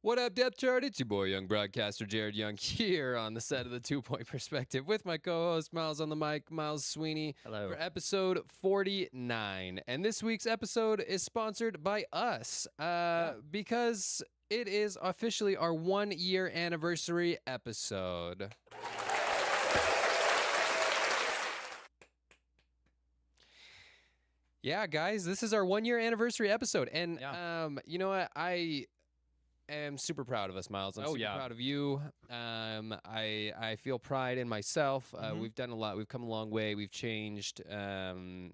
What up, Depth Chart? It's your boy, young broadcaster Jared Young, here on the set of the 2 Point Perspective with my co-host Miles on the mic, Miles Sweeney, Hello. for episode 49. And this week's episode is sponsored by us because it is officially our 1 year anniversary episode. Yeah, guys, this is our 1 year anniversary episode. And you know what? I am super proud of us, Miles. I'm super proud of you. I feel pride in myself. We've done a lot. We've come a long way. We've changed.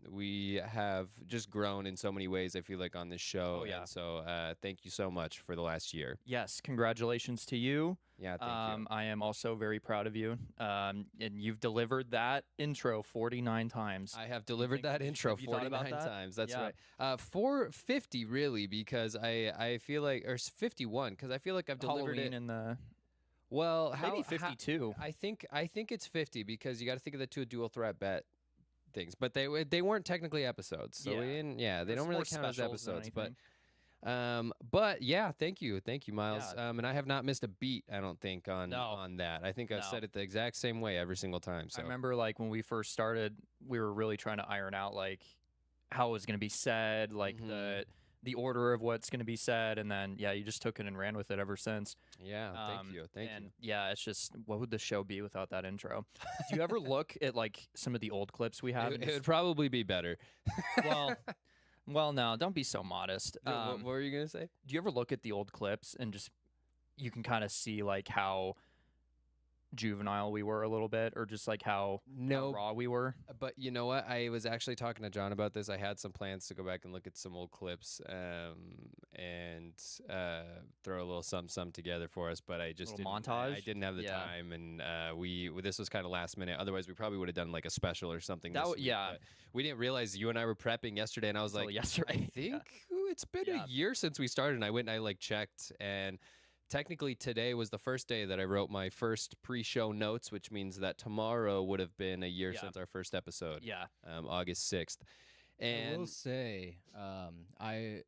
We have just grown in so many ways, I feel like, on this show. Oh, yeah. And so thank you so much for the last year. Yes, congratulations to you. Yeah, thank you. I am also very proud of you. And you've delivered that intro 49 times. I have delivered that intro have you thought 49 about that? times. That's Yeah. right. 450 really, because I feel like, or 51, because I feel like I've delivered Halloween it. in the Well, maybe 52. I think it's 50 because you got to think of the two dual threat bet things, but they weren't technically episodes, so we didn't. Yeah, they There's don't really more count as specials than episodes, anything. but yeah, thank you, Miles. Yeah. And I have not missed a beat, I don't think, on that. I think I've said it the exact same way every single time. So I remember, like, when we first started, we were really trying to iron out, like, how it was going to be said, like the order of what's going to be said, and then you just took it and ran with it ever since. Yeah, thank you. Yeah, it's just, what would the show be without that intro? Do you ever look at, like, some of the old clips we have? It would probably be better. Well, no, don't be so modest. What were you gonna say? Do you ever look at the old clips and just, you can kind of see, like, how juvenile we were a little bit, or just, like, how raw we were? But you know what? I was actually talking to John about this. I had some plans to go back and look at some old clips and throw a little something together for us, but I just didn't. Montage? I didn't have the time, and this was kind of last minute. Otherwise, we probably would have done like a special or something. This week, but we didn't realize you and I were prepping yesterday, and I was like, yesterday. I think it's been a year since we started. And I went and I like checked, and technically today was the first day that I wrote my first pre-show notes, which means that tomorrow would have been a year since our first episode. Yeah. August 6th. And I will say,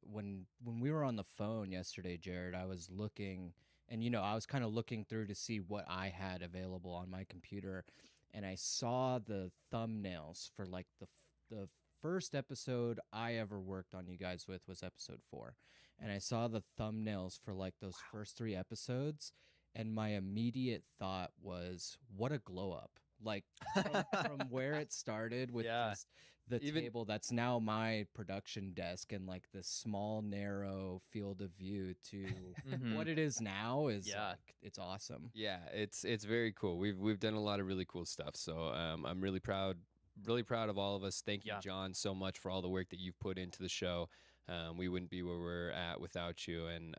when we were on the phone yesterday, Jared, I was looking, and I was kind of looking through to see what I had available on my computer, and I saw the thumbnails for like the first episode I ever worked on you guys with was episode 4. And I saw the thumbnails for like those first 3 episodes, and my immediate thought was, what a glow up. Like from where it started with just the table that's now my production desk and like this small narrow field of view to what it is now is like, it's awesome. Yeah, it's very cool. We've done a lot of really cool stuff. So I'm really proud of all of us. Thank you, John, so much for all the work that you've put into the show. We wouldn't be where we're at without you, and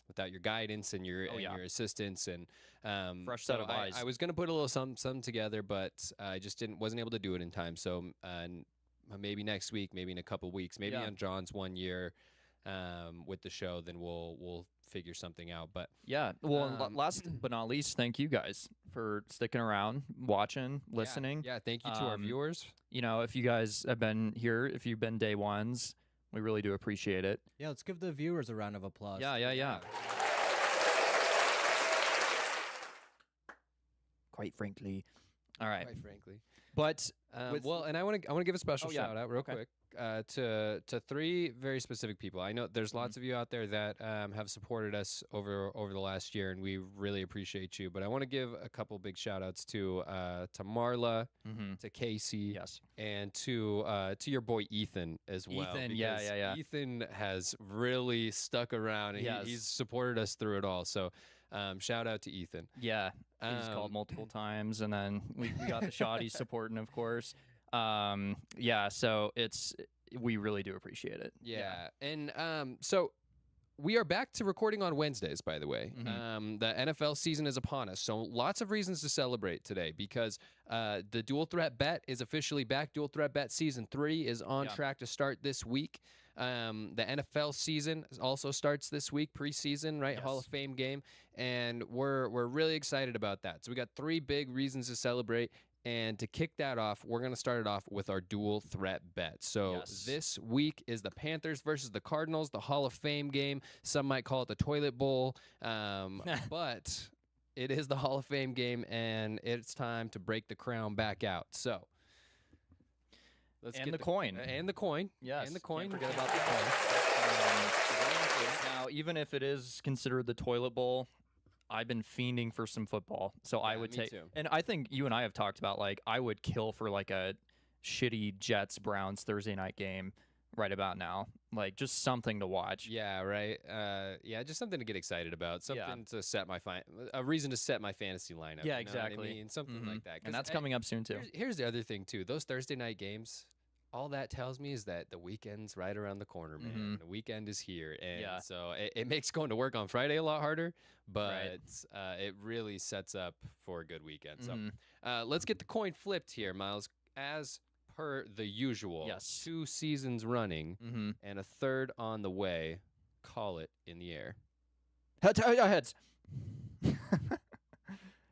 without your guidance and your your assistance and fresh set of eyes. I was gonna put a little some together, but I just wasn't able to do it in time. So maybe next week, maybe in a couple weeks, maybe on John's 1 year with the show, then we'll figure something out. But last but not least, thank you guys for sticking around, watching, listening. Yeah, thank you to our viewers. If you guys have been here, if you've been day ones, we really do appreciate it. Yeah, let's give the viewers a round of applause. Yeah. Quite frankly. All right. Quite frankly. But and I want to give a special shout out real quick to 3 very specific people. I know there's lots of you out there that have supported us over the last year, and we really appreciate you. But I want to give a couple big shout outs to Marla, to Casey, and to your boy Ethan as well. Ethan, Ethan has really stuck around, and he's supported us through it all. So shout out to Ethan. Yeah, he's called multiple times, and then we got the Shoddy supporting, of course. So we really do appreciate it. Yeah. And so we are back to recording on Wednesdays, by the way. The NFL season is upon us, so lots of reasons to celebrate today, because the Dual Threat Bet is officially back. Dual Threat Bet Season 3 is on track to start this week. The NFL season also starts this week, preseason, right? Hall of Fame game, and we're really excited about that. So we got 3 big reasons to celebrate. And to kick that off, we're going to start it off with our dual threat bet. So Yes. this week is the Panthers versus the Cardinals, the Hall of Fame game. Some might call it the toilet bowl, but it is the Hall of Fame game, and it's time to break the crown back out. So let's And get the coin. And the coin. Yes. And the coin. Can't forget about the coin. Now, even if it is considered the toilet bowl, I've been fiending for some football, so I Yeah, would me take. too. And I think you and I have talked about like I would kill for like a shitty Jets Browns Thursday night game right about now, like just something to watch. Yeah, right. Yeah, just something to get excited about. Something Yeah. to set a reason to set my fantasy lineup. Yeah, you know what I exactly. mean? Something Mhm. like that. 'Cause And that's I- coming up soon too. Here's the other thing too. Those Thursday night games, all that tells me is that the weekend's right around the corner, man. Mhm. The weekend is here, and Yeah. so it makes going to work on Friday a lot harder, but Right. it really sets up for a good weekend. Mhm. So let's get the coin flipped here, Miles. As per the usual, Yes. 2 seasons running Mm-hmm. and a third on the way. Call it in the air. Heads.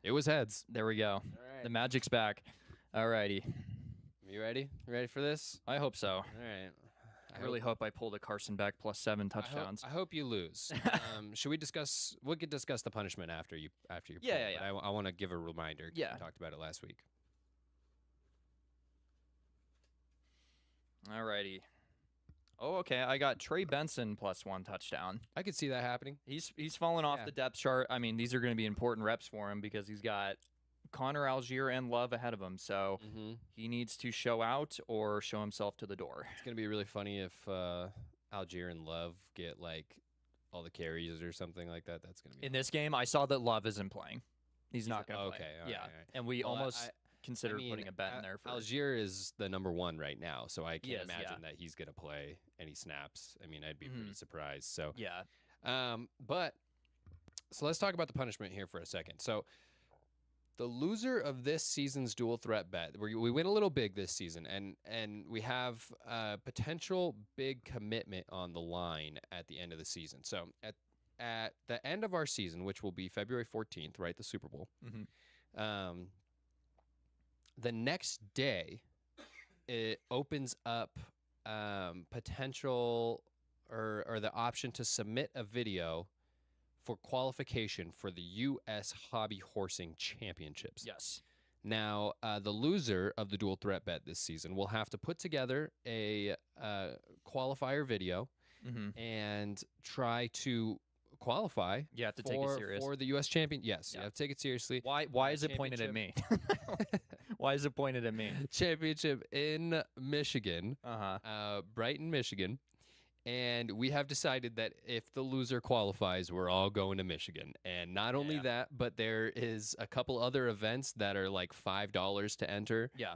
It was heads. There we go. All right. The magic's back. Alrighty. You ready? You ready for this? I hope so. All right. I really hope I pull the Carson back +7 touchdowns. I hope you lose. Should we discuss? We could discuss the punishment after you. Yeah, play, yeah, but yeah. I want to give a reminder. 'Cause Yeah. we talked about it last week. Alrighty. Oh, okay. I got Trey Benson +1 touchdown. I could see that happening. He's fallen off Yeah. the depth chart. I mean, these are going to be important reps for him because he's got Connor Algier and Love ahead of him. So Mm-hmm. he needs to show out or show himself to the door. It's gonna be really funny if Algier and Love get like all the carries or something like that. That's gonna be In this game, I saw that Love isn't playing. He's not going to okay, play. all right, Yeah. all right. And we Well, almost I considered mean, putting a bet in there for Algier is the number 1 right now, so I He can't is, yeah. imagine that he's gonna play any snaps. I mean, I'd be pretty Mhm. surprised. So Yeah. But so let's talk about the punishment here for a second. So the loser of this season's dual threat bet, we went a little big this season, and we have a potential big commitment on the line at the end of the season. So at the end of our season, which will be February 14th, right, the Super Bowl. Mhm. The next day, it opens up potential or the option to submit a video for qualification for the U.S. Hobby Horsing Championships. Yes. Now, the loser of the dual threat bet this season will have to put together a qualifier video Mm-hmm. and try to qualify You have to take it serious. for the U.S. champion. Yes, you Yeah. have to take it seriously. Why is it pointed at me? Why is it pointed at me? Championship in Michigan, Uh-huh. Brighton, Michigan. And we have decided that if the loser qualifies, we're all going to Michigan. And not only Yeah. that, but there is a couple other events that are like $5 to enter. Yeah.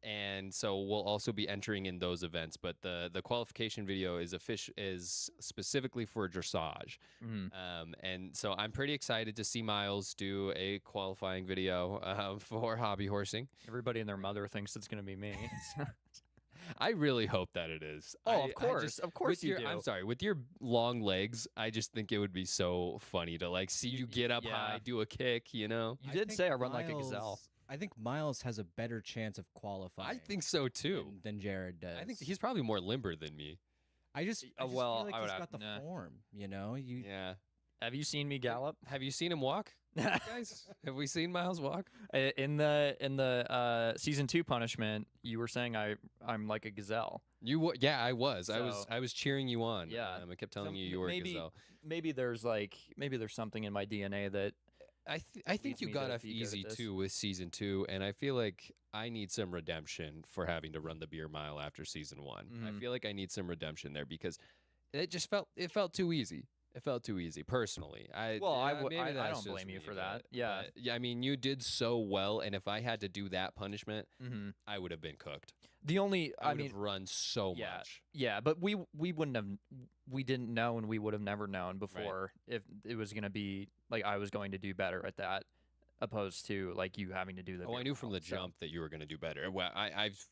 And so we'll also be entering in those events. But the qualification video is specifically for dressage. Mhm. And so I'm pretty excited to see Miles do a qualifying video for hobby horsing. Everybody and their mother thinks it's going to be me. I really hope that it is. Oh, I of course. just- Of course with you your, do. I'm sorry, with your long legs, I just think it would be so funny to like see you get up yeah. high, do a kick, you know? You did think say I run like a gazelle. Miles- I think Miles has a better chance of qualifying. I think so too. than Jared does. I think he's probably more limber than me. I just well, feel like I would he's have- got the nah. form. You know, you Yeah. Have you seen me gallop? Have you seen him walk, guys? Have we seen Miles walk? In the season 2 punishment, you were saying I'm like a gazelle. Yeah, I was. So- I was cheering you on. Yeah. I kept telling Some- you were a maybe- gazelle. Maybe there's something in my DNA that I think leads you me got to off be good at easy this. too with season 2, and I feel like I need some redemption for having to run the beer mile after season 1. I Mhm. feel like I need some redemption there because it just felt too easy. It felt too easy personally. Well, I maybe don't that's just blame you me, for that. Yeah. yeah. I mean, you did so well, and if I had to do that punishment, Mm-hmm. I would have been cooked. The only I I would mean have run so yeah. much. yeah, but we wouldn't have we didn't know and we would have never known before if it was going to be like I was going to do better at that opposed to like you having to do the Oh, I beer knew from mile, the so- jump that you were going to do better. Well,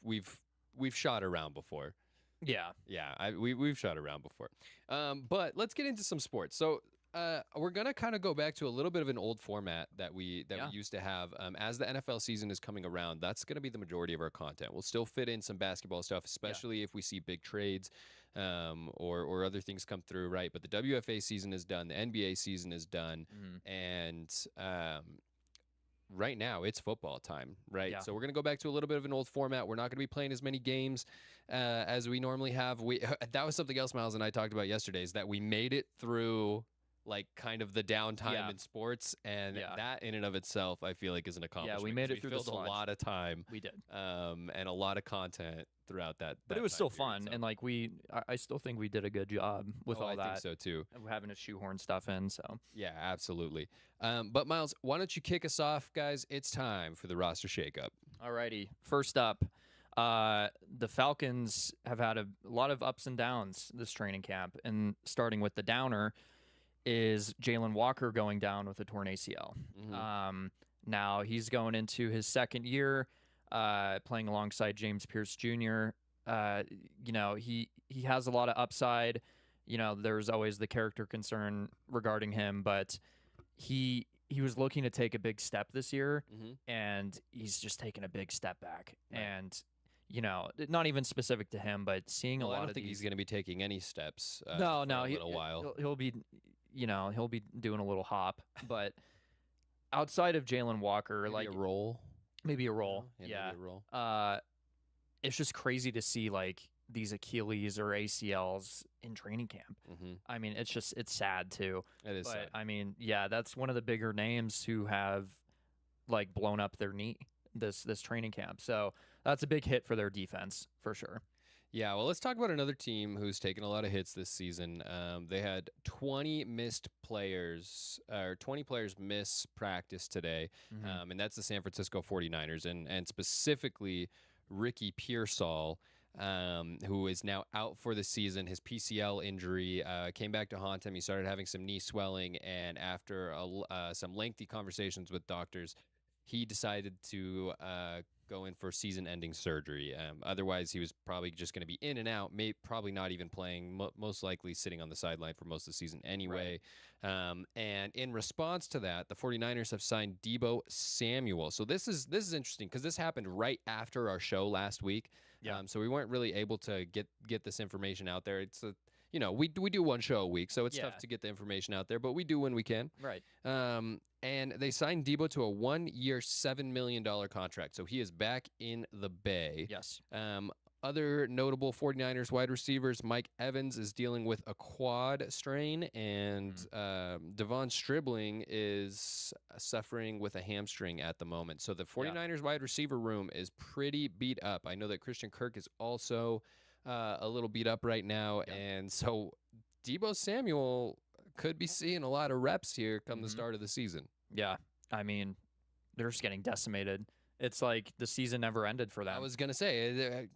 we've shot around before. Yeah. Yeah, we've shot around before. But let's get into some sports. So we're gonna kind of go back to a little bit of an old format that we Yeah. used to have. As the NFL season is coming around, that's gonna be the majority of our content. We'll still fit in some basketball stuff, especially if we see big trades, or other things come through, right? But the WFA season is done, the NBA season is done, Mhm. and right now it's football time, right? Yeah. So we're gonna go back to a little bit of an old format. We're not gonna be playing as many games as we normally have. We that was something else Miles and I talked about yesterday, is that we made it through like kind of the downtime Yeah. in sports, and Yeah. that in and of itself I feel like is an accomplishment. made 'cause it through the filled a sludge. lot of time We did. and a lot of content throughout that. But that it was time still period, fun, so. and like I still think we did a good job with all I that. think so too. Of having to shoehorn stuff in. So Yeah, absolutely. But Miles, why don't you kick us off, guys? It's time for the roster shakeup. alrighty, first up, the Falcons have had a lot of ups and downs this training camp, and starting with the downer is Jalen Walker going down with a torn ACL. Mhm. Now he's going into his second year, playing alongside James Pierce Jr. He has a lot of upside. There's always the character concern regarding him, but he was looking to take a big step this year, Mhm. and he's just taken a big step back. Right. And not even specific to him, but seeing Well, a I lot don't of think these. he's going to be taking any steps. No, for no, a little while. he'll be, he'll be doing a little hop, but outside of Jalen Walker, Maybe like a roll. maybe a you role, know? yeah. Maybe a roll. It's just crazy to see like these Achilles or ACLs in training camp. Mm-hmm. I mean, it's sad too. It is But sad. I mean, yeah, that's one of the bigger names who have like blown up their knee this training camp. So that's a big hit for their defense for sure. Yeah, well, let's talk about another team who's taken a lot of hits this season. They had 20 missed players, or 20 players miss practice today, and that's the San Francisco 49ers, and specifically Ricky Pearsall, who is now out for the season. His PCL injury came back to haunt him. He started having some knee swelling, and after some lengthy conversations with doctors, he decided to go in for season-ending surgery. Otherwise, he was probably just going to be in and out, probably not even playing, most likely sitting on the sideline for most of the season anyway. And in response to that, the 49ers have signed Deebo Samuel. So this is interesting because this happened right after our show last week. Yeah. So we weren't really able to get this information out there. It's we do one show a week, so it's tough Yeah. to get the information out there, but we do when we can. Right. And they signed Deebo to a 1-year, $7 million contract. So he is back in the Bay. Yes. Other notable 49ers wide receivers, Mike Evans is dealing with a quad strain, and Devon Stribling is suffering with a hamstring at the moment. So the 49ers wide receiver room is pretty beat up. I know that Christian Kirk is also a little beat up right now, and so Deebo Samuel could be seeing a lot of reps here come the start of the season. Yeah. I mean, they're just getting decimated. It's like the season never ended for them. I was gonna say,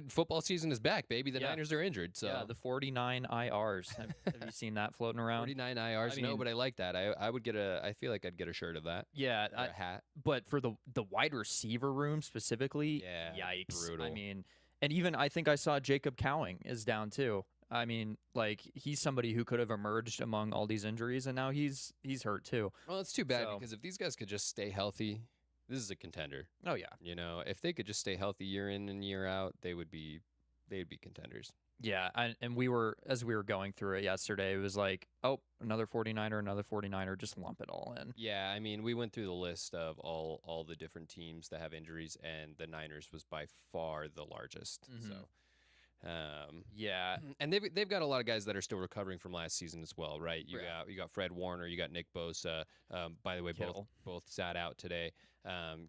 football season is back, baby. The Yeah. Niners are injured, so Yeah, the 49 IRs. Have you seen that floating around? 49 IRs. I No, mean- but I like that. I would get I feel like I'd get a shirt of that. Yeah, Or a hat. but for the wide receiver room specifically, Yeah, yikes. I brutal. mean, and even I think I saw Jacob Cowing is down too. I mean, like he's somebody who could have emerged among all these injuries, and now he's hurt too. Well, it's too bad So- because if these guys could just stay healthy, this is a contender. Oh yeah, If they could just stay healthy year in and year out, they'd be contenders. yeah. And as we were going through it yesterday, it was like, oh, another 49er, just lump it all in. Yeah, I mean, we went through the list of all the different teams that have injuries, and the Niners was by far the largest. So, Yeah, and they've got a lot of guys that are still recovering from last season as well, right? You Yeah. got Fred Warner, you got Nick Bosa. By the way, Kittle. both sat out today.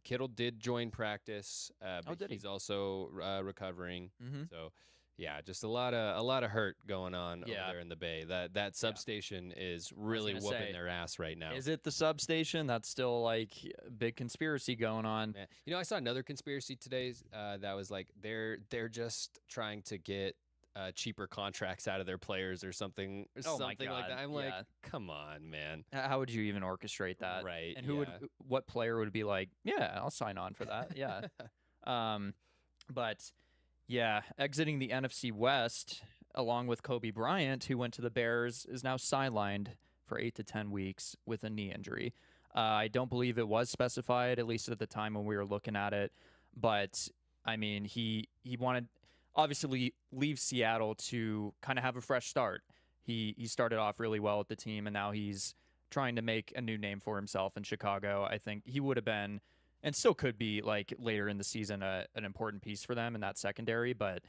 Kittle did join practice, but did he? he's also recovering. Mm-hmm. So, yeah, just a lot of hurt going on Yeah. over there in the Bay. That substation is really gonna whooping say, their ass right now. Is it the substation? That's still like a big conspiracy going on. Man. I saw another conspiracy today that was like they're just trying to get cheaper contracts out of their players or something, Oh my something like God, that. I'm yeah. like, come on, man. How would you even orchestrate that? Right? And what player would be like, yeah, I'll sign on for that. Yeah. But yeah, exiting the NFC West along with Kobe Bryant, who went to the Bears, is now sidelined for 8 to 10 weeks with a knee injury. I don't believe it was specified, at least at the time when we were looking at it. But I mean, he wanted obviously leave Seattle to kind of have a fresh start. He started off really well with the team, and now he's trying to make a new name for himself in Chicago. I think he would have been, and still could be, like later in the season, an important piece for them in that secondary. But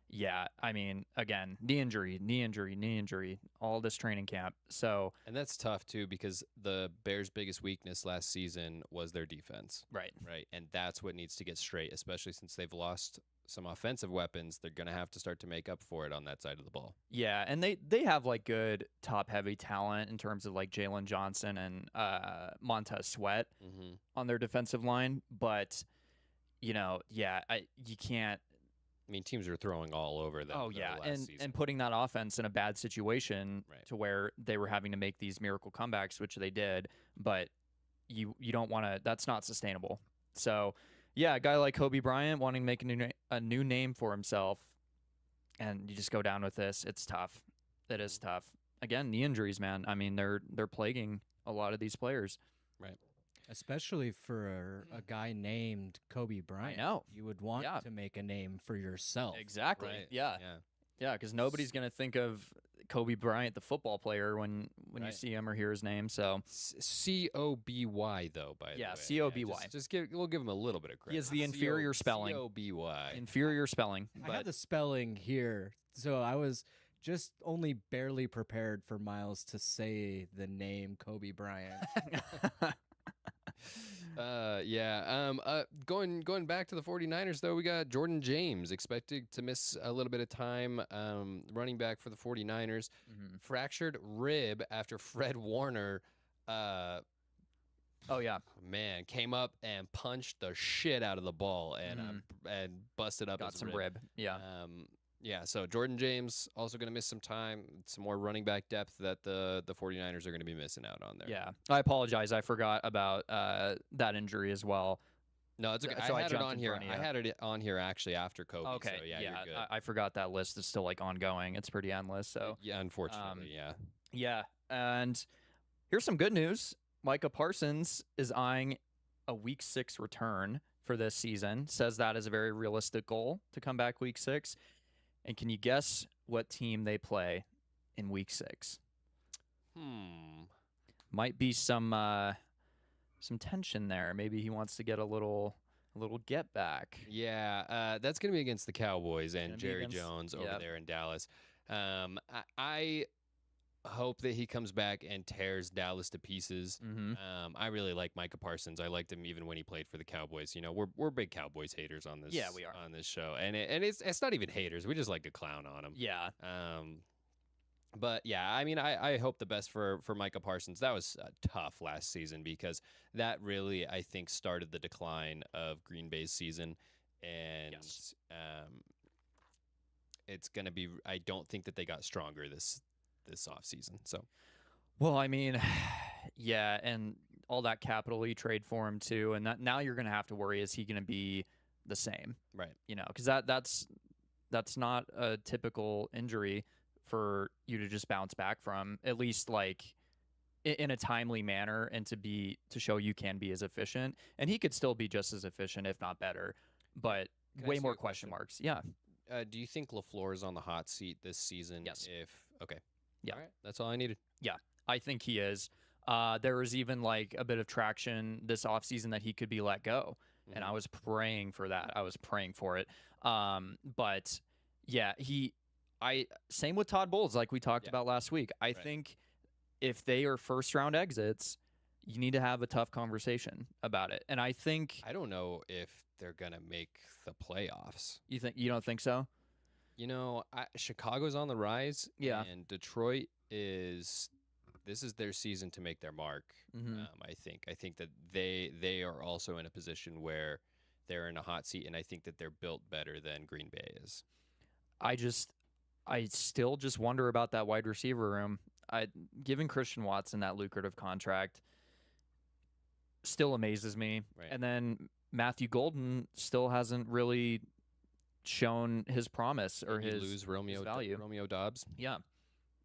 yeah, I mean, again, knee injury, all this training camp. So And that's tough too because the Bears' biggest weakness last season was their defense. right. Right. And that's what needs to get straight, especially since they've lost some offensive weapons. They're going to have to start to make up for it on that side of the ball. Yeah, and they have like good top heavy talent in terms of like Jalen Johnson and Montez Sweat Mm-hmm. on their defensive line, but you can't. I mean, teams were throwing all over them. Oh though, yeah, last and season. putting that offense in a bad situation Right. to where they were having to make these miracle comebacks, which they did, but you don't want to. That's not sustainable. So yeah, a guy like Kobe Bryant wanting to make a new name for himself, and you just go down with this. It's tough. It is tough. Again, the injuries, man. I mean, they're plaguing a lot of these players. Especially for a guy named Kobe Bryant. know. You would want Yeah. to make a name for yourself. Exactly. Right. Yeah. Yeah. Yeah, because nobody's gonna think of Kobe Bryant, the football player, when you Right. see him or hear his name. So Coby though. By the Yeah, way, Coby. we'll give him a little bit of credit. he has the inferior spelling. Coby. Inferior spelling. I But have the spelling here, so I was just only barely prepared for Miles to say the name Kobe Bryant. Going back to the 49ers though, we got Jordan James expected to miss a little bit of time, running back for the 49ers. Mhm. Fractured rib after Fred Warner Oh yeah, man came up and punched the shit out of the ball and busted up got his some rib. Yeah. So Jordan James also going to miss some time, some more running back depth that the 49ers are going to be missing out on there. Yeah. I apologize. I forgot about that injury as well. No, it's okay. So I I had it jumped on in here. front of I you. had it on here actually after Kobe. Okay. So yeah, yeah. you're good. I forgot that list is still like ongoing. It's pretty endless. So Yeah, unfortunately, yeah. yeah. And here's some good news. Micah Parsons is eyeing a week 6 return for this season. Says that is a very realistic goal to come back week 6. And can you guess what team they play in week 6? Might be some tension there. Maybe he wants to get a little get back. Yeah, that's going to be against the Cowboys and Gonna be Jerry against- Jones over yep. there in Dallas. I hope that he comes back and tears Dallas to pieces. Mm-hmm. I really like Micah Parsons. I liked him even when he played for the Cowboys. You know, we're big Cowboys haters on this. Yeah, we are. on this show, and it's not even haters. We just like to clown on him. Yeah. But yeah, I mean, I hope the best for Micah Parsons. That was tough last season because that really, I think, started the decline of Green Bay's season, and Yes. it's gonna be. I don't think that they got stronger this offseason. So Well, I mean, yeah, and all that capital you trade for him too, and now you're gonna have to worry: is he gonna be the same? right, You know, because that's not a typical injury for you to just bounce back from, at least like in a timely manner, and to show you can be as efficient. And he could still be just as efficient, if not better, but Can I way ask you more a question question? marks. Yeah. do you think LaFleur is on the hot seat this season? Yes. Okay. Yeah. All right. That's all I needed. I think he is. There was even like a bit of traction this offseason that he could be let go. And I Mhm. was praying for that. I was praying for it. But yeah, same with Todd Bowles, like we talked Yeah. about last week. I Right. think if they are first round exits, you need to have a tough conversation about it. And I think I don't know if they're gonna make the playoffs. you don't think so? You know, Chicago's on the rise. Yeah. And Detroit this is their season to make their mark. Mhm. I think that they are also in a position where they're in a hot seat, and I think that they're built better than Green Bay is. I still just wonder about that wide receiver room. Giving Christian Watson that lucrative contract still amazes me. Right. And then Matthew Golden still hasn't really shown his promise or Did you his lose Romeo value. Romeo Dobbs. Yeah.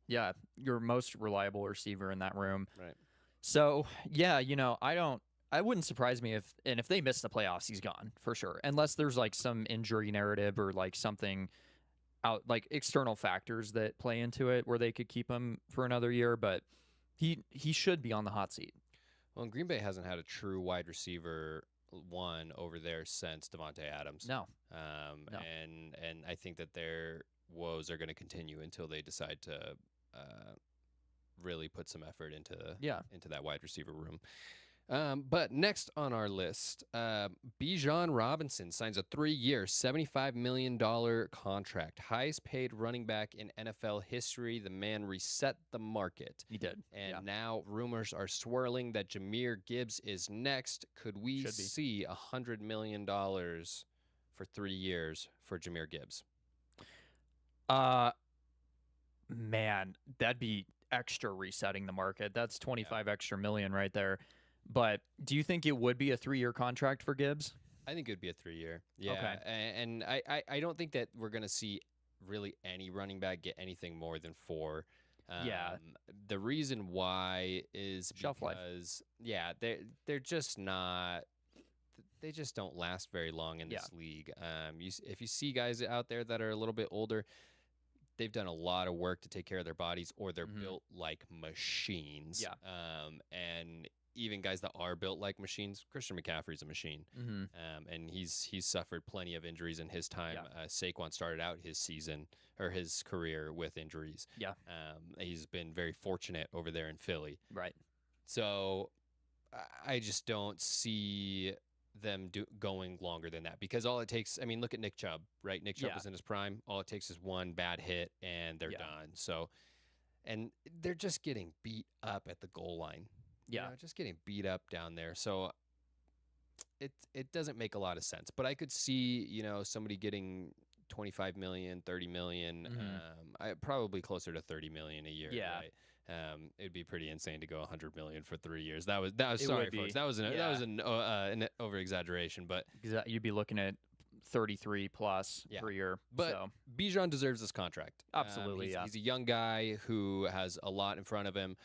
Yeah, your most reliable receiver in that room. Right. So yeah, I wouldn't surprise me if they miss the playoffs, he's gone for sure, unless there's like some injury narrative or like something out like external factors that play into it where they could keep him for another year. But he should be on the hot seat. Well, and Green Bay hasn't had a true wide receiver one over there since Devontae Adams. No, No. And I think that their woes are going to continue until they decide to really put some effort into Yeah. that wide receiver room. But next on our list, Bijan Robinson signs a 3-year, $75 million contract. Highest paid running back in NFL history. The man reset the market. He did. And Yeah. now rumors are swirling that Jahmyr Gibbs is next. Could we Should be. see $100 million for 3 years for Jahmyr Gibbs? Man, that'd be extra resetting the market. That's 25 extra million right there. But do you think it would be a 3-year contract for Gibbs? I think it would be a 3-year. Yeah. Okay. And I don't think that we're going to see really any running back get anything more than 4. Yeah. The reason why is Shelf life. because, yeah, they're just not. They just don't last very long in this league. If you see guys out there that are a little bit older, they've done a lot of work to take care of their bodies, or they're built like machines. Yeah. And even guys that are built like machines, Christian McCaffrey's a machine. Mm-hmm. And he's suffered plenty of injuries in his time. Yeah. Saquon started out his season or his career with injuries. Yeah. He's been very fortunate over there in Philly. Right. So I just don't see them going longer than that, because all it takes, I mean, look at Nick Chubb, right? Nick Chubb Yeah. was in his prime. All it takes is one bad hit and they're Yeah. done. So, and they're just getting beat up at the goal line. Yeah. Just getting beat up down there. So it doesn't make a lot of sense. But I could see, somebody getting 25 million, 30 million, probably closer to 30 million a year. Yeah. Right? It'd be pretty insane to go 100 million for 3 years. That was It sorry, would folks. be. That was Yeah. an over exaggeration, but You'd be looking at 33 plus Yeah. per year. But so. Bijan deserves this contract. Absolutely, he's, yeah. He's a young guy who has a lot in front of him.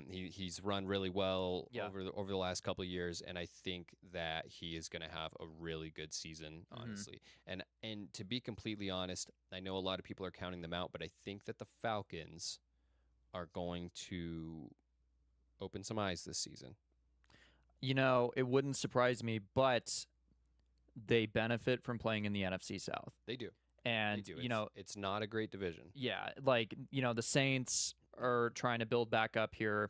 He's run really well Yeah. over the last couple of years, and I think that he is going to have a really good season, honestly. And to be completely honest, I know a lot of people are counting them out, but I think that the Falcons are going to open some eyes this season. It wouldn't surprise me, but they benefit from playing in the NFC South. They do. And, They do. It's not a great division. yeah, like, the Saints are trying to build back up here.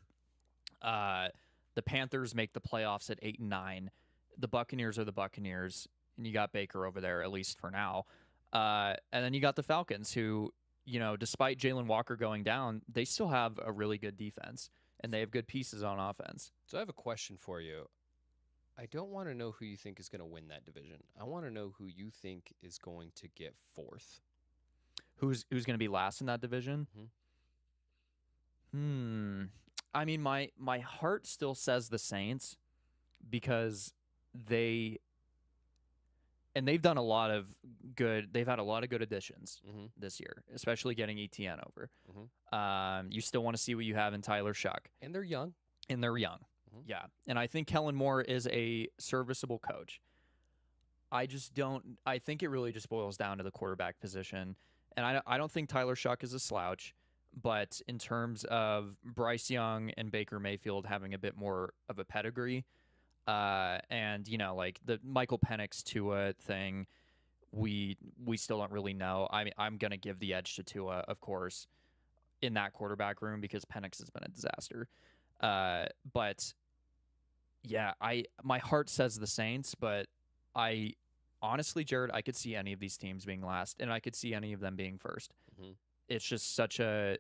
The Panthers make the playoffs at 8-9. The Buccaneers are the Buccaneers, and you got Baker over there, at least for now. And then you got the Falcons, who, despite Jalen Walker going down, they still have a really good defense, and they have good pieces on offense. So I have a question for you. I don't want to know who you think is going to win that division. I want to know who you think is going to get 4th. Who's going to be last in that division? I mean, my heart still says the Saints, because they've done a lot of good. They've had a lot of good additions this year, especially getting ETN over. You still want to see what you have in Tyler Shuck, And they're young. Yeah, and I think Kellen Moore is a serviceable coach. I think it really just boils down to the quarterback position, and I don't think Tyler Shuck is a slouch. But in terms of Bryce Young and Baker Mayfield having a bit more of a pedigree, and like the Michael Penix Tua thing, we still don't really know. I'm gonna give the edge to Tua, of course, in that quarterback room, because Penix has been a disaster. But yeah, my heart says the Saints, but I honestly, Jared, I could see any of these teams being last, and I could see any of them being first. It's just such a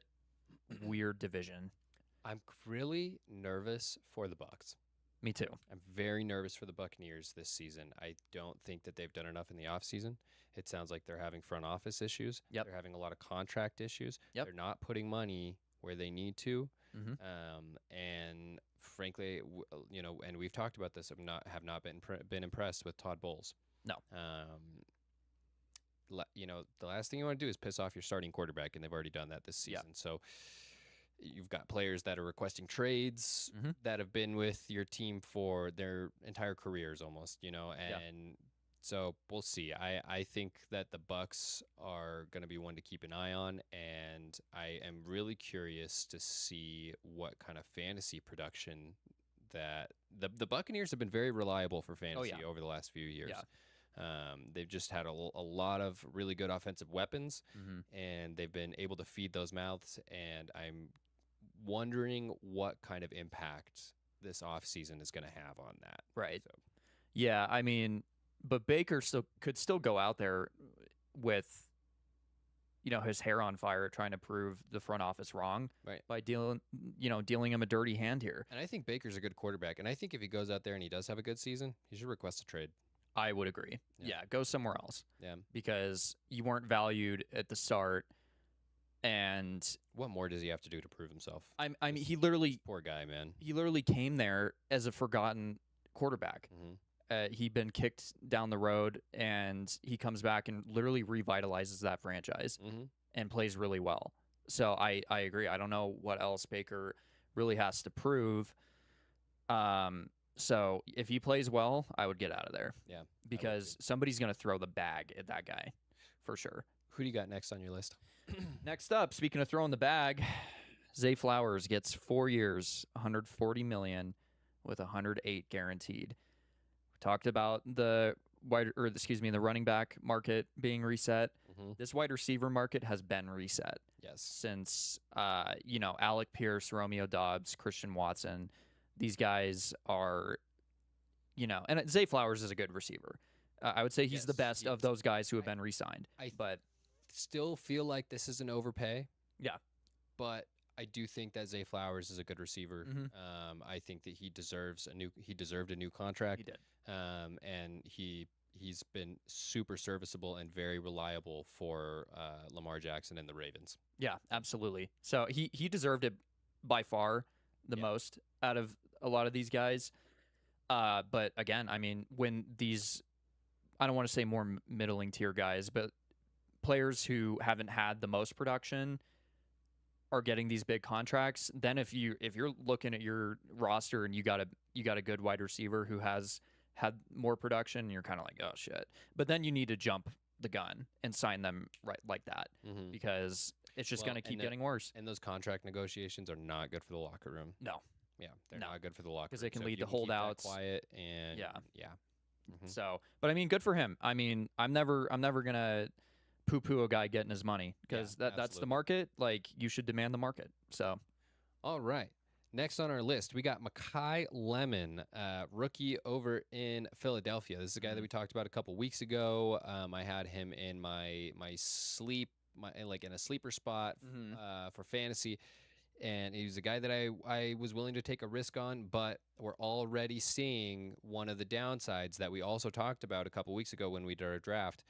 weird division. I'm really nervous for the Bucs. Me too. I'm very nervous for the Buccaneers this season. I don't think that they've done enough in the offseason. It sounds like they're having front office issues. Yep. They're having a lot of contract issues. Yep. They're not putting money where they need to. Mhm. And frankly, and we've talked about this, have not been impressed with Todd Bowles. No. the last thing you want to do is piss off your starting quarterback, and they've already done that this Yeah. season. So you've got players that are requesting trades Mhm. that have been with your team for their entire careers almost, Yeah. and so we'll see. I think that the Bucks are going to be one to keep an eye on, and I am really curious to see what kind of fantasy production that the Buccaneers have been very reliable for fantasy over the last few years. Yeah. They've just had a lot of really good offensive weapons, Mm-hmm. and they've been able to feed those mouths. And I'm wondering what kind of impact this offseason is going to have on that. Right. So, Yeah, I mean, but Baker could still go out there with, his hair on fire, trying to prove the front office wrong, Right. by dealing him a dirty hand here. and I think Baker's a good quarterback, and I think if he goes out there and he does have a good season, he should request a trade. I would agree. Yeah. Yeah, go somewhere else Yeah. because you weren't valued at the start, and What more does he have to do to prove himself? I mean, he literally Poor guy, man. came there as a forgotten quarterback. Hmm. He'd been kicked down the road, and he comes back and literally revitalizes that franchise Hmm. and plays really well. So I agree. I don't know what else Baker really has to prove. So if he plays well, I would get out of there. Yeah, because somebody's going to throw the bag at that guy for sure. Who do you got next on your list? Next up, speaking of throwing the bag, Zay Flowers gets 4 years, 140 million, with 108 guaranteed. We talked about the the running back market being reset. Hmm. This wide receiver market has been reset Yes. since Alec Pierce, Romeo Dobbs, Christian Watson. These guys are, and Zay Flowers is a good receiver. I would say he's the Yes, best of yes. those guys who have been re-signed. But Still feel like this is an overpay. Yeah. But I do think that Zay Flowers is a good receiver. Mhm. I think that he deserved a new contract. he did. And he's been super serviceable and very reliable for Lamar Jackson and the Ravens. Yeah, absolutely. So he deserved it by far the Yeah. most out of a lot of these guys. But again, I mean, when these, I don't want to say more middling tier guys, but players who haven't had the most production are getting these big contracts, then if you're looking at your roster and you got a good wide receiver who has had more production, you're kind of like, oh shit. But then you need to jump the gun and sign them right like that Mm-hmm. because it's just Well, going to keep and getting worse. And those contract negotiations are not good for the locker room. No. Yeah, they're No. not good for the locker room 'Cause they can So if lead you to keep that holdouts. quiet and Yeah. Mhm. So, but I mean, good for him. I mean, I'm never gonna poo-poo a guy getting his money because that's the absolutely. market. Like, you should demand the market. So, All right. Next on our list, we got Makai Lemon, rookie over in Philadelphia. This is a guy that we talked about a couple weeks ago. I had him in my in a sleeper spot for fantasy, and he was a guy that I was willing to take a risk on. But we're already seeing one of the downsides that we also talked about a couple weeks ago when we did our draft.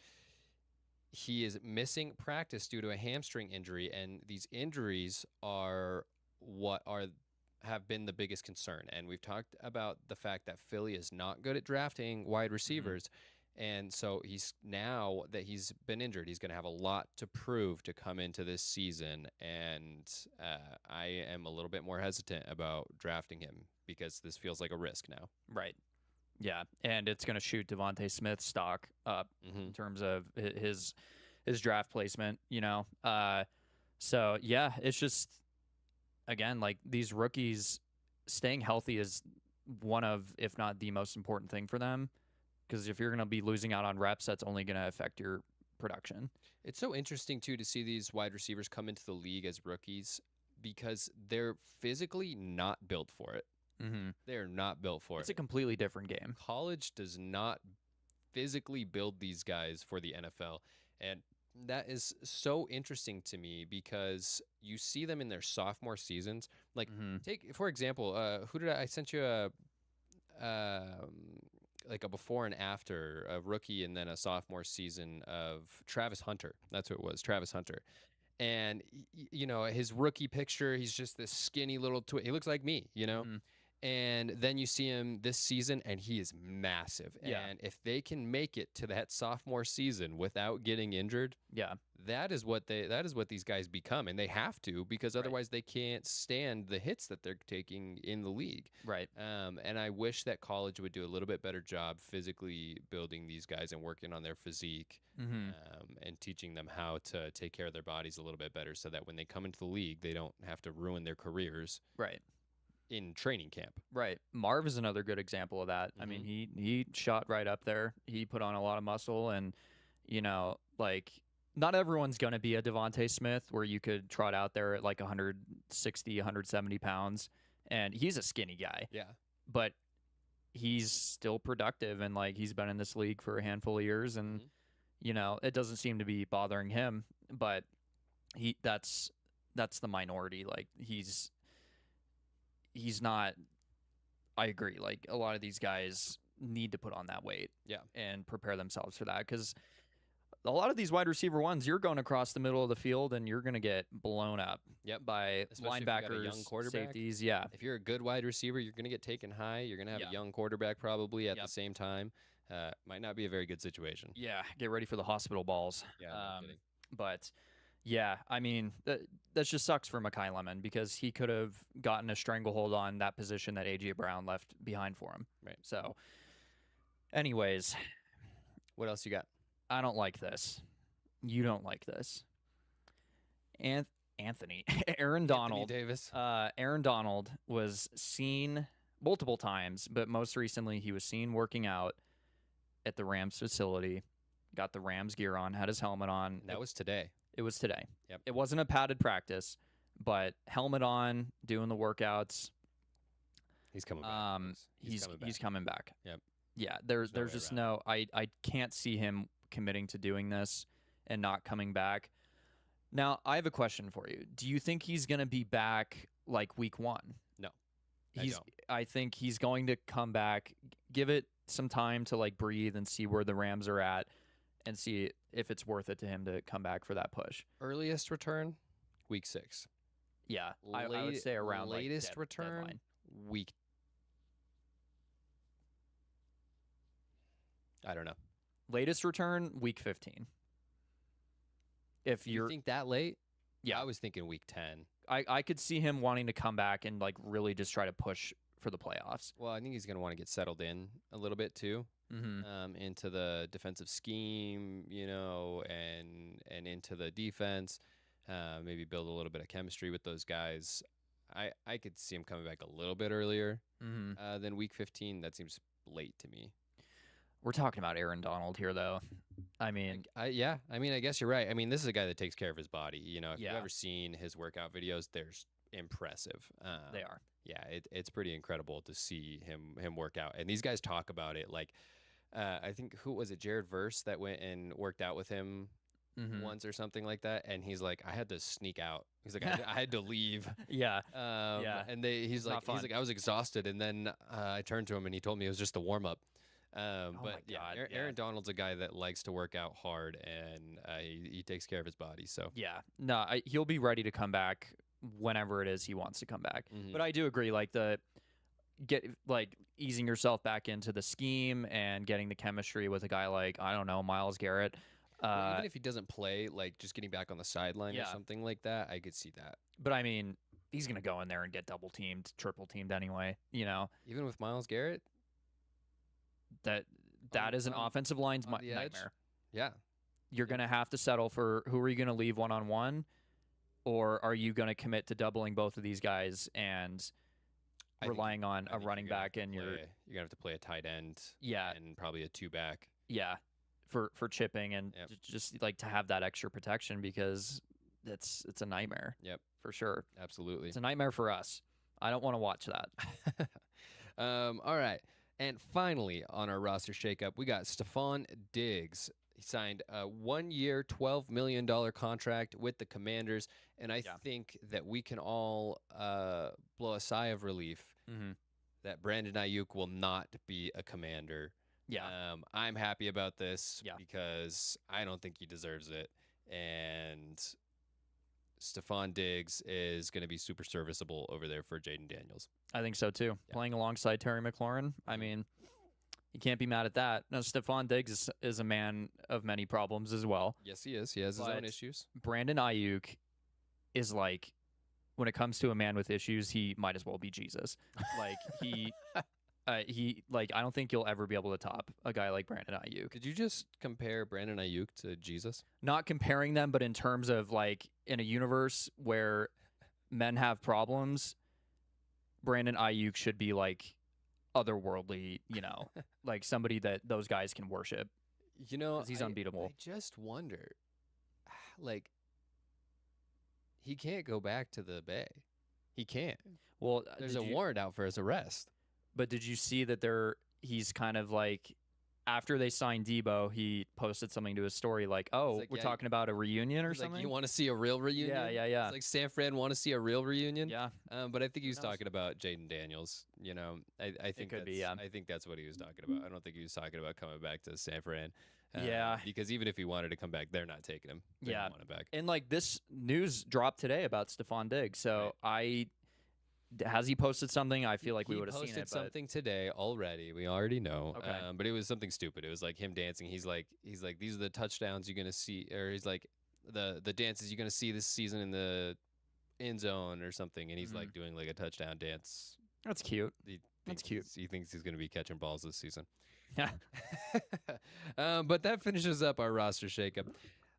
He is missing practice due to a hamstring injury, and these injuries are have been the biggest concern. And we've talked about the fact that Philly is not good at drafting wide receivers. And so now that he's been injured, he's going to have a lot to prove to come into this season. And I am a little bit more hesitant about drafting him because this feels like a risk now. right. Yeah. And it's going to shoot Devontae Smith's stock up in terms of his draft placement, So, yeah, it's just, again, like these rookies staying healthy is one of, if not the most important thing for them. Because if you're going to be losing out on reps, that's only going to affect your production. It's so interesting, too, to see these wide receivers come into the league as rookies because they're physically not built for it. Mm-hmm. They're not built for It's it. a completely different game. College does not physically build these guys for the NFL. And that is so interesting to me because you see them in their sophomore seasons. Like, take, for example, I sent you like a before and after, a rookie and then a sophomore season of Travis Hunter. That's who it was, Travis Hunter. And his rookie picture, he's just this skinny little he looks like me, Mhm. And then you see him this season, and he is massive. Yeah. And if they can make it to that sophomore season without getting injured, Yeah. that is what these guys become, and they have to, because Right. otherwise they can't stand the hits that they're taking in the league. Right. And I wish that college would do a little bit better job physically building these guys and working on their physique, Mm-hmm. and teaching them how to take care of their bodies a little bit better, so that when they come into the league, they don't have to ruin their careers Right. in training camp. Right. Marv is another good example of that. I mean, he shot right up there. He put on a lot of muscle, and like, not everyone's going to be a Devontae Smith where you could trot out there at like 160, 170 pounds, and he's a skinny guy, Yeah. but he's still productive, and like he's been in this league for a handful of years, and it doesn't seem to be bothering him, but that's the minority. Like he's not. I agree. Like a lot of these guys need to put on that weight, Yeah. and prepare themselves for that, because a lot of these wide receiver ones, you're going across the middle of the field and you're going to get blown up. Yep. By Especially if you got a linebackers, young quarterback. safeties. Yeah, If you're a good wide receiver, you're going to get taken high. You're going to have Yeah. a young quarterback probably at Yep. the same time. Might not be a very good situation. yeah. Get ready for the hospital balls. Yeah, no kidding. But yeah, I mean that just sucks for Mekhi Lemon, because he could have gotten a stranglehold on that position that AJ Brown left behind for him. Right. So, anyways, What else you got? I don't like this. You don't like this. Anthony Aaron Donald. Anthony Davis. Aaron Donald was seen multiple times, but most recently he was seen working out at the Rams facility. Got the Rams gear on, had his helmet on. That was today. It was today. Yep. It wasn't a padded practice, but helmet on, doing the workouts. He's coming back. folks. He's coming back. Yep. Yeah, there's no way just around no I can't see him committing to doing this and not coming back. Now, I have a question for you. Do you think he's going to be back like week 1? No, I think he's going to come back, give it some time to like breathe and see where the Rams are at, and see if it's worth it to him to come back for that push. Earliest return, week 6. Yeah, I would say around latest like return, deadline. week. I don't know. Latest return, week 15. If You you're, think that late? yeah, I was thinking week 10. I could see him wanting to come back and like really just try to push for the playoffs. Well, I think he's going to want to get settled in a little bit too, Mm-hmm. into the defensive scheme, and into the defense. Maybe build a little bit of chemistry with those guys. I could see him coming back a little bit earlier Mm-hmm. than week 15. That seems late to me. We're talking about Aaron Donald here, though. I mean, I guess you're right. I mean, this is a guy that takes care of his body. If you've Yeah. ever seen his workout videos, they're impressive. they are. Yeah, it's pretty incredible to see him work out. And these guys talk about it like, I think, who was it, Jared Verse, that went and worked out with him Mhm. once or something like that. And he's like, I had to sneak out. He's like, I had to leave. Yeah. Yeah. And he's not like, fun. I was exhausted. And then I turned to him and he told me it was just a warm up. my But yeah, God, yeah. Aaron Donald's a guy that likes to work out hard, and he takes care of his body. So Yeah. No, he'll be ready to come back whenever it is he wants to come back. Mhm. But I do agree, like easing yourself back into the scheme and getting the chemistry with a guy like, I don't know, Myles Garrett. Well, even if he doesn't play, like just getting back on the sideline or Yeah. something like that, I could see that. But I mean, he's gonna go in there and get double teamed, triple teamed anyway. Even with Myles Garrett, That On- is an on- offensive line's on the edge? nightmare. yeah, You're gonna have to settle for who are you gonna leave 1-on-1, or are you gonna commit to doubling both of these guys and I think- relying on I a think running you're gonna have back to and your you're gonna have to play a tight end, Yeah. and probably a 2-back. yeah for chipping and Yep. just like to have that extra protection, because it's a nightmare. Yep. For sure. Absolutely. It's a nightmare for us. I don't want to watch that. All right. And finally, on our roster shakeup, we got Stephon Diggs. He signed a 1-year, $12 million contract with the Commanders. And I Yeah. think that we can all blow a sigh of relief Mm-hmm. that Brandon Ayuk will not be a Commander. Yeah. I'm happy about this Yeah. because I don't think he deserves it. And Stephon Diggs is going to be super serviceable over there for Jaden Daniels. I think so too. Yeah. Playing alongside Terry McLaurin, I mean, you can't be mad at that. Now, Stephon Diggs is a man of many problems as well. Yes, he is. He has his own But issues. Brandon Ayuk is like, when it comes to a man with issues, he might as well be Jesus. Like he like I don't think you'll ever be able to top a guy like Brandon Ayuk. Did you just compare Brandon Ayuk to Jesus? Not comparing them, but in terms of like in a universe where men have problems, Brandon Ayuk should be like otherworldly, like somebody that those guys can worship. You know, 'Cause he's unbeatable. I just wonder, like, he can't go back to the Bay. He can't. Well, There's a warrant out for his arrest. But did you see that he's kind of like, after they signed Debo, he posted something to his story like, "Oh, like, we're yeah, talking about a reunion or He's something." like, you want to see a real reunion? Yeah. It's like San Fran want to see a real reunion. Yeah. But I think he was Who knows? talking about Jaden Daniels. I think could that's, be, yeah. I think that's what he was talking about. I don't think he was talking about coming back to San Fran. Yeah. Because even if he wanted to come back, they're not taking him. They Yeah. don't want him back. And like this news dropped today about Stephon Diggs, so has he posted something? I feel like we would have seen it. He posted something today already. We already know. Okay. But it was something stupid. It was like him dancing. He's like, these are the touchdowns you're gonna see, or he's like, the dances you're gonna see this season in the end zone or something. And he's like doing like a touchdown dance. That's cute. That's cute. He thinks he's gonna be catching balls this season. Yeah. But that finishes up our roster shakeup.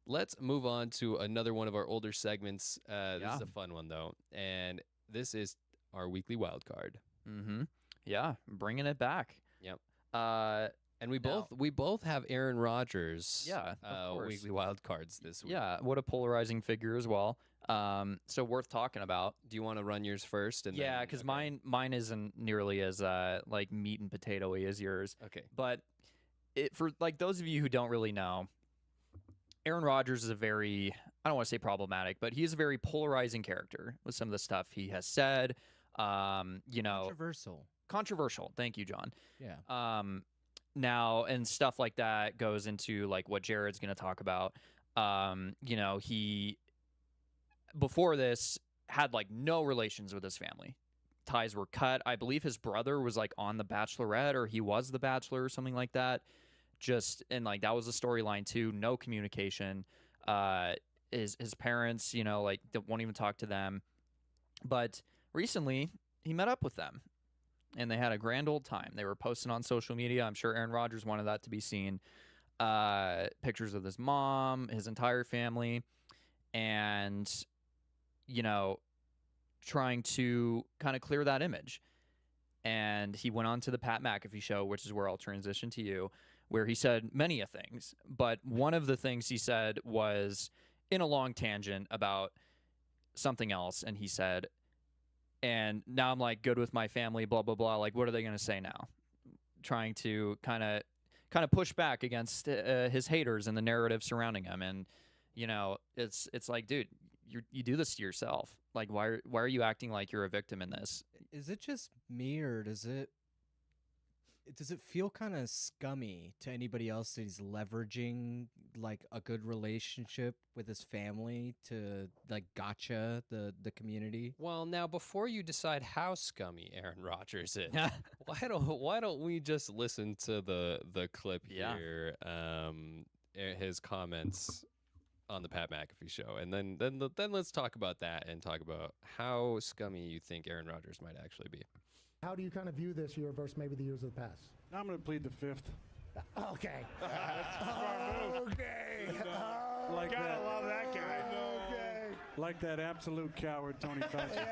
Let's move on to another one of our older segments. This is a fun one though, and this is our weekly wild card. Mm-hmm. Yeah, bringing it back. Yep. And we Now- both have Aaron Rodgers. Yeah, of course. Weekly wild cards this week. Yeah, what a polarizing figure as well. So worth talking about. Do you want to run yours first? And Yeah, then- because okay. mine isn't nearly as like meat and potatoey as yours. Okay. But for like those of you who don't really know, Aaron Rodgers is a very, I don't want to say problematic, but he's a very polarizing character with some of the stuff he has said. Controversial. Thank you, John. Yeah. Now and stuff like that goes into like what Jared's going to talk about. He before this had like no relations with his family. Ties were cut. I believe his brother was like on The Bachelorette, or he was the Bachelor or something like that. And like that was a storyline too. No communication. His parents, won't even talk to them. But recently he met up with them and they had a grand old time. They were posting on social media. I'm sure Aaron Rodgers wanted that to be seen. Pictures of his mom, his entire family, and trying to kind of clear that image. And he went on to the Pat McAfee show, which is where I'll transition to you, where he said many a things. But one of the things he said was in a long tangent about something else. And he said, and now I'm like good with my family, blah, blah, blah. Like, what are they going to say now? Trying to kind of push back against his haters and the narrative surrounding him. And, it's like, dude, you do this to yourself. Like, why are you acting like you're a victim in this? Is it just me, or does it feel kind of scummy to anybody else that he's leveraging like a good relationship with his family to like gotcha the community? Well, now before you decide how scummy Aaron Rodgers is, why don't we just listen to the clip Yeah. here, his comments on the Pat McAfee show, and then let's talk about that and talk about how scummy you think Aaron Rodgers might actually be. How do you kind of view this year versus maybe the years of the past? I'm going to plead the fifth. Okay. Okay. Like Gotta that. love that guy. Like that absolute coward, Tony Fauci.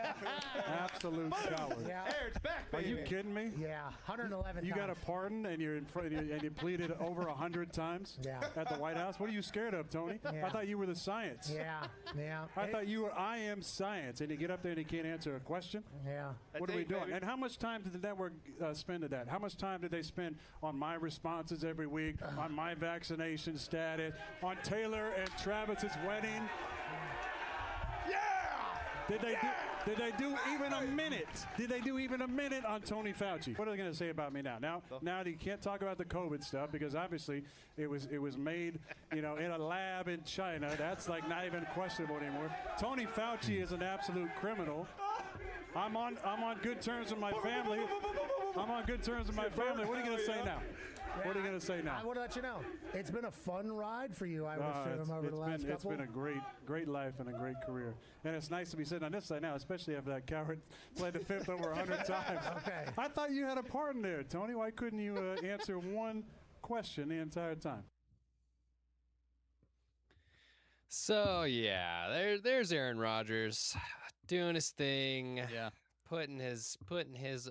Absolute coward. Yeah. Hey, it's back, Are baby. you kidding me? Yeah. 111 You got a times. pardon and you're in front and you pleaded over 100 times Yeah. at the White House. What are you scared of, Tony? Yeah. I thought you were the science. Yeah. Yeah. I thought you were I am science, and you get up there and you can't answer a question. Yeah. What are we it, doing? baby. And how much time did the network spend at that? How much time did they spend on my responses every week, on my vaccination status, on Taylor and Travis's wedding? Yeah! Did they do even a minute? Did they do even a minute on Tony Fauci? What are they going to say about me now? Now you can't talk about the COVID stuff because obviously it was made, in a lab in China. That's like not even questionable anymore. Tony Fauci is an absolute criminal. I'm on good terms with my family. I'm on good terms with my family. What are you going to say now? What are you going to say now? I want to let you know, it's been a fun ride for you, I would assume, over the last couple. It's been a great life and a great career. And it's nice to be sitting on this side now, especially after that coward played the fifth over 100 times. Okay. I thought you had a part in there, Tony. Why couldn't you answer one question the entire time? So yeah, there's Aaron Rodgers doing his thing. Yeah. Putting his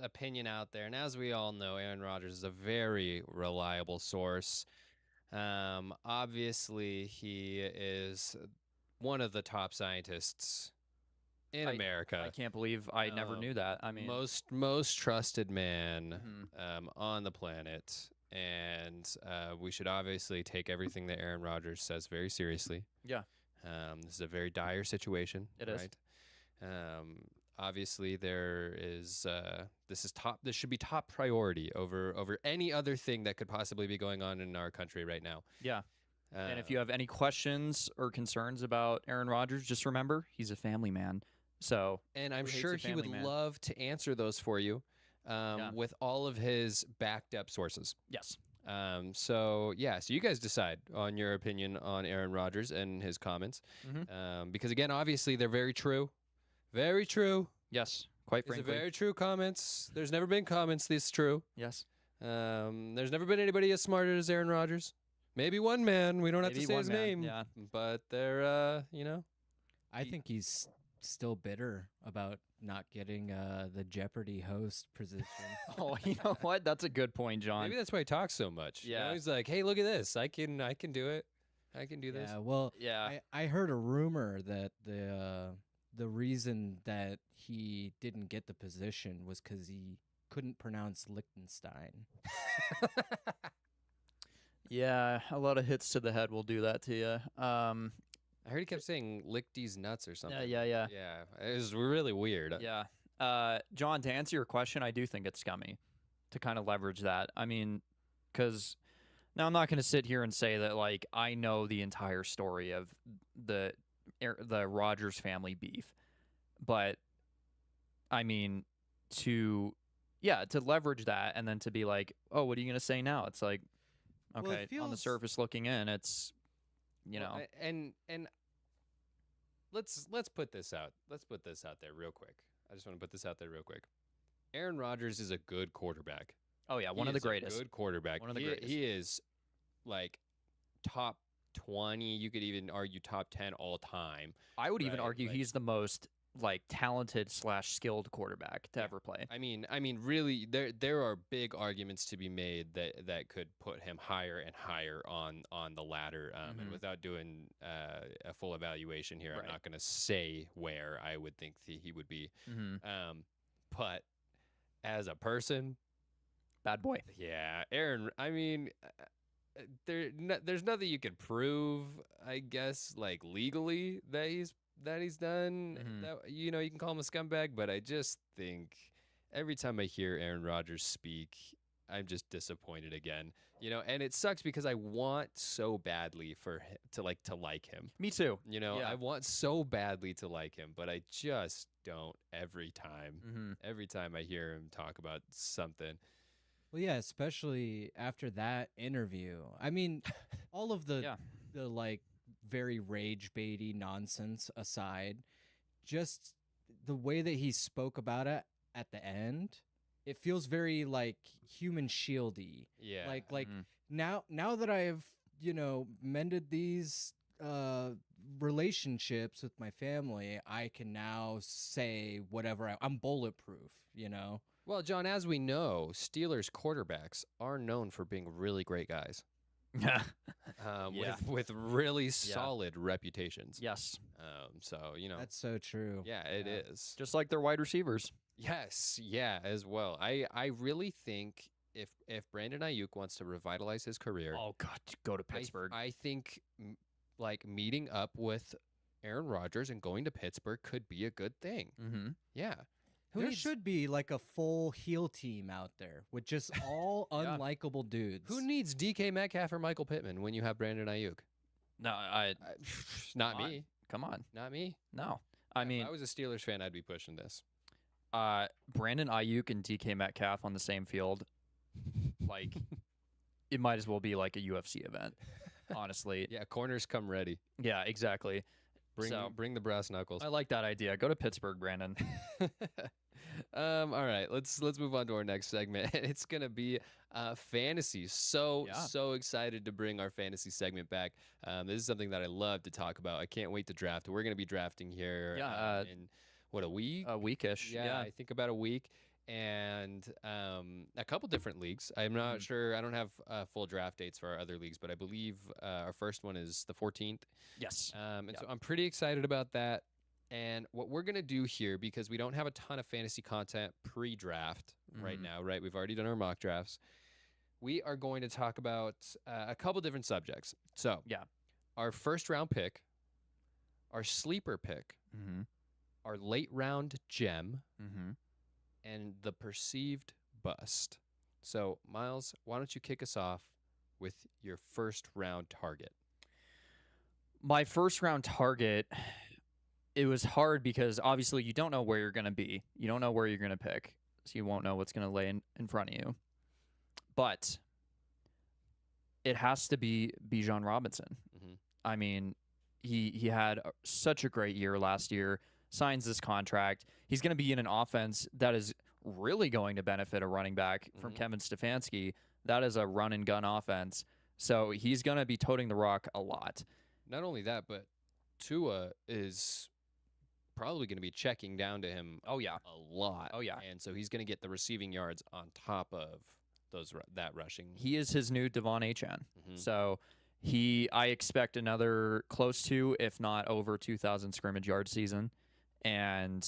opinion out there. And as we all know, Aaron Rodgers is a very reliable source. Obviously, he is one of the top scientists in America. I can't believe I never knew that. I mean, most trusted man on the planet. And we should obviously take everything that Aaron Rodgers says very seriously. Yeah. This is a very dire situation. It is. Right? Obviously, there is this should be top priority over any other thing that could possibly be going on in our country right now. Yeah. And if you have any questions or concerns about Aaron Rodgers, just remember he's a family man. So, and I'm who hates sure a he would family man? love to answer those for you with all of his backed up sources. Yes. So you guys decide on your opinion on Aaron Rodgers and his comments, because again, obviously they're very true. Very true. Yes. Quite These are frankly. very true comments. There's never been comments this true. Yes. There's never been anybody as smart as Aaron Rodgers. Maybe one man. We don't have to Maybe say one his man, name. yeah. But they're, I think he's still bitter about not getting the Jeopardy host position. Oh, you know what? That's a good point, John. maybe that's why he talks so much. Yeah. He's like, hey, look at this. I can do it. I can do this. Yeah, well, Yeah. I heard a rumor that the reason that he didn't get the position was because he couldn't pronounce Liechtenstein. Yeah, a lot of hits to the head will do that to you. I heard he kept saying lick these nuts or something. Yeah. Yeah, it was really weird. Yeah. John, to answer your question, I do think it's scummy to kind of leverage that. I mean, because now I'm not going to sit here and say that, like, I know the entire story of the Rodgers family beef. But, I mean, to leverage that and then to be like, oh, what are you going to say now? It's like, Well, okay, it on the feels- surface looking in, it's, Well, and let's put this out. Let's put this out there real quick. I just want to put this out there real quick. Aaron Rodgers is a good quarterback. oh, yeah, one He of the is a greatest. good quarterback. One of the He- greatest. He is like top 20. You could even argue top 10 all time. I would even Right, argue like- he's the most, like, talented / skilled quarterback to ever play. I mean, really, there are big arguments to be made that could put him higher and higher on the ladder. And Mhm. without doing a full evaluation here, Right. I'm not going to say where I would think he would be. Mm-hmm. But as a person, Bad boy. yeah, Aaron. I mean, there's nothing you could prove, I guess, like legally that he's done. Mhm. That, you can call him a scumbag, but I just think every time I hear Aaron Rodgers speak, I'm just disappointed again. And it sucks because I want so badly for him to like him. Me too. Yeah. I want so badly to like him, but I just don't every time. Mm-hmm. Every time I hear him talk about something. Well, yeah, especially after that interview. I mean, all of the Yeah. the like very rage baity nonsense aside, just the way that he spoke about it at the end, it feels very like human shieldy. Yeah. Like Mhm. now that I've mended these relationships with my family, I can now say whatever I'm bulletproof. Well, John, as we know, Steelers quarterbacks are known for being really great guys. Yeah. With really solid reputations. Yes. So That's so true. yeah, it is. Just like their wide receivers. Yes, yeah, as well. I really think if Brandon Ayuk wants to revitalize his career, Oh God, go to I- Pittsburgh. I think like meeting up with Aaron Rodgers and going to Pittsburgh could be a good thing. Mm-hmm. Yeah. There should be like a full heel team out there with just all unlikable dudes. Who needs DK Metcalf or Michael Pittman when you have Brandon Ayuk? No, Not come on. me. Come on. Not me. No. I mean, if I was a Steelers fan, I'd be pushing this. Brandon Ayuk and DK Metcalf on the same field, like, it might as well be like a UFC event, honestly. Yeah, corners come ready. Yeah, exactly. Bring the brass knuckles. I like that idea. Go to Pittsburgh, Brandon. All right, let's move on to our next segment. It's gonna be fantasy. So excited to bring our fantasy segment back. This is something that I love to talk about. I can't wait to draft. We're gonna be drafting here in what, a week? A weekish. Yeah, I think about a week. And a couple different leagues. I'm not sure. I don't have full draft dates for our other leagues, but I believe our first one is the 14th. Yes. So I'm pretty excited about that. And what we're going to do here, because we don't have a ton of fantasy content pre-draft right now, right? We've already done our mock drafts. We are going to talk about a couple different subjects. So our first round pick, our sleeper pick, our late round gem, and the perceived bust. So, Miles, why don't you kick us off with your first round target? My first round target, it was hard because obviously you don't know where you're going to be. You don't know where you're going to pick, so you won't know what's going to lay in front of you. But it has to be Bijan Robinson. I mean, he had such a great year last year, signs this contract. He's going to be in an offense that is really going to benefit a running back from Kevin Stefanski. That is a run and gun offense. So he's going to be toting the rock a lot. Not only that, but Tua is probably going to be checking down to him a lot. Oh, yeah. And so he's going to get the receiving yards on top of that rushing. He is his new Devon Achane. So I expect another close to, if not over 2,000 scrimmage yard season. And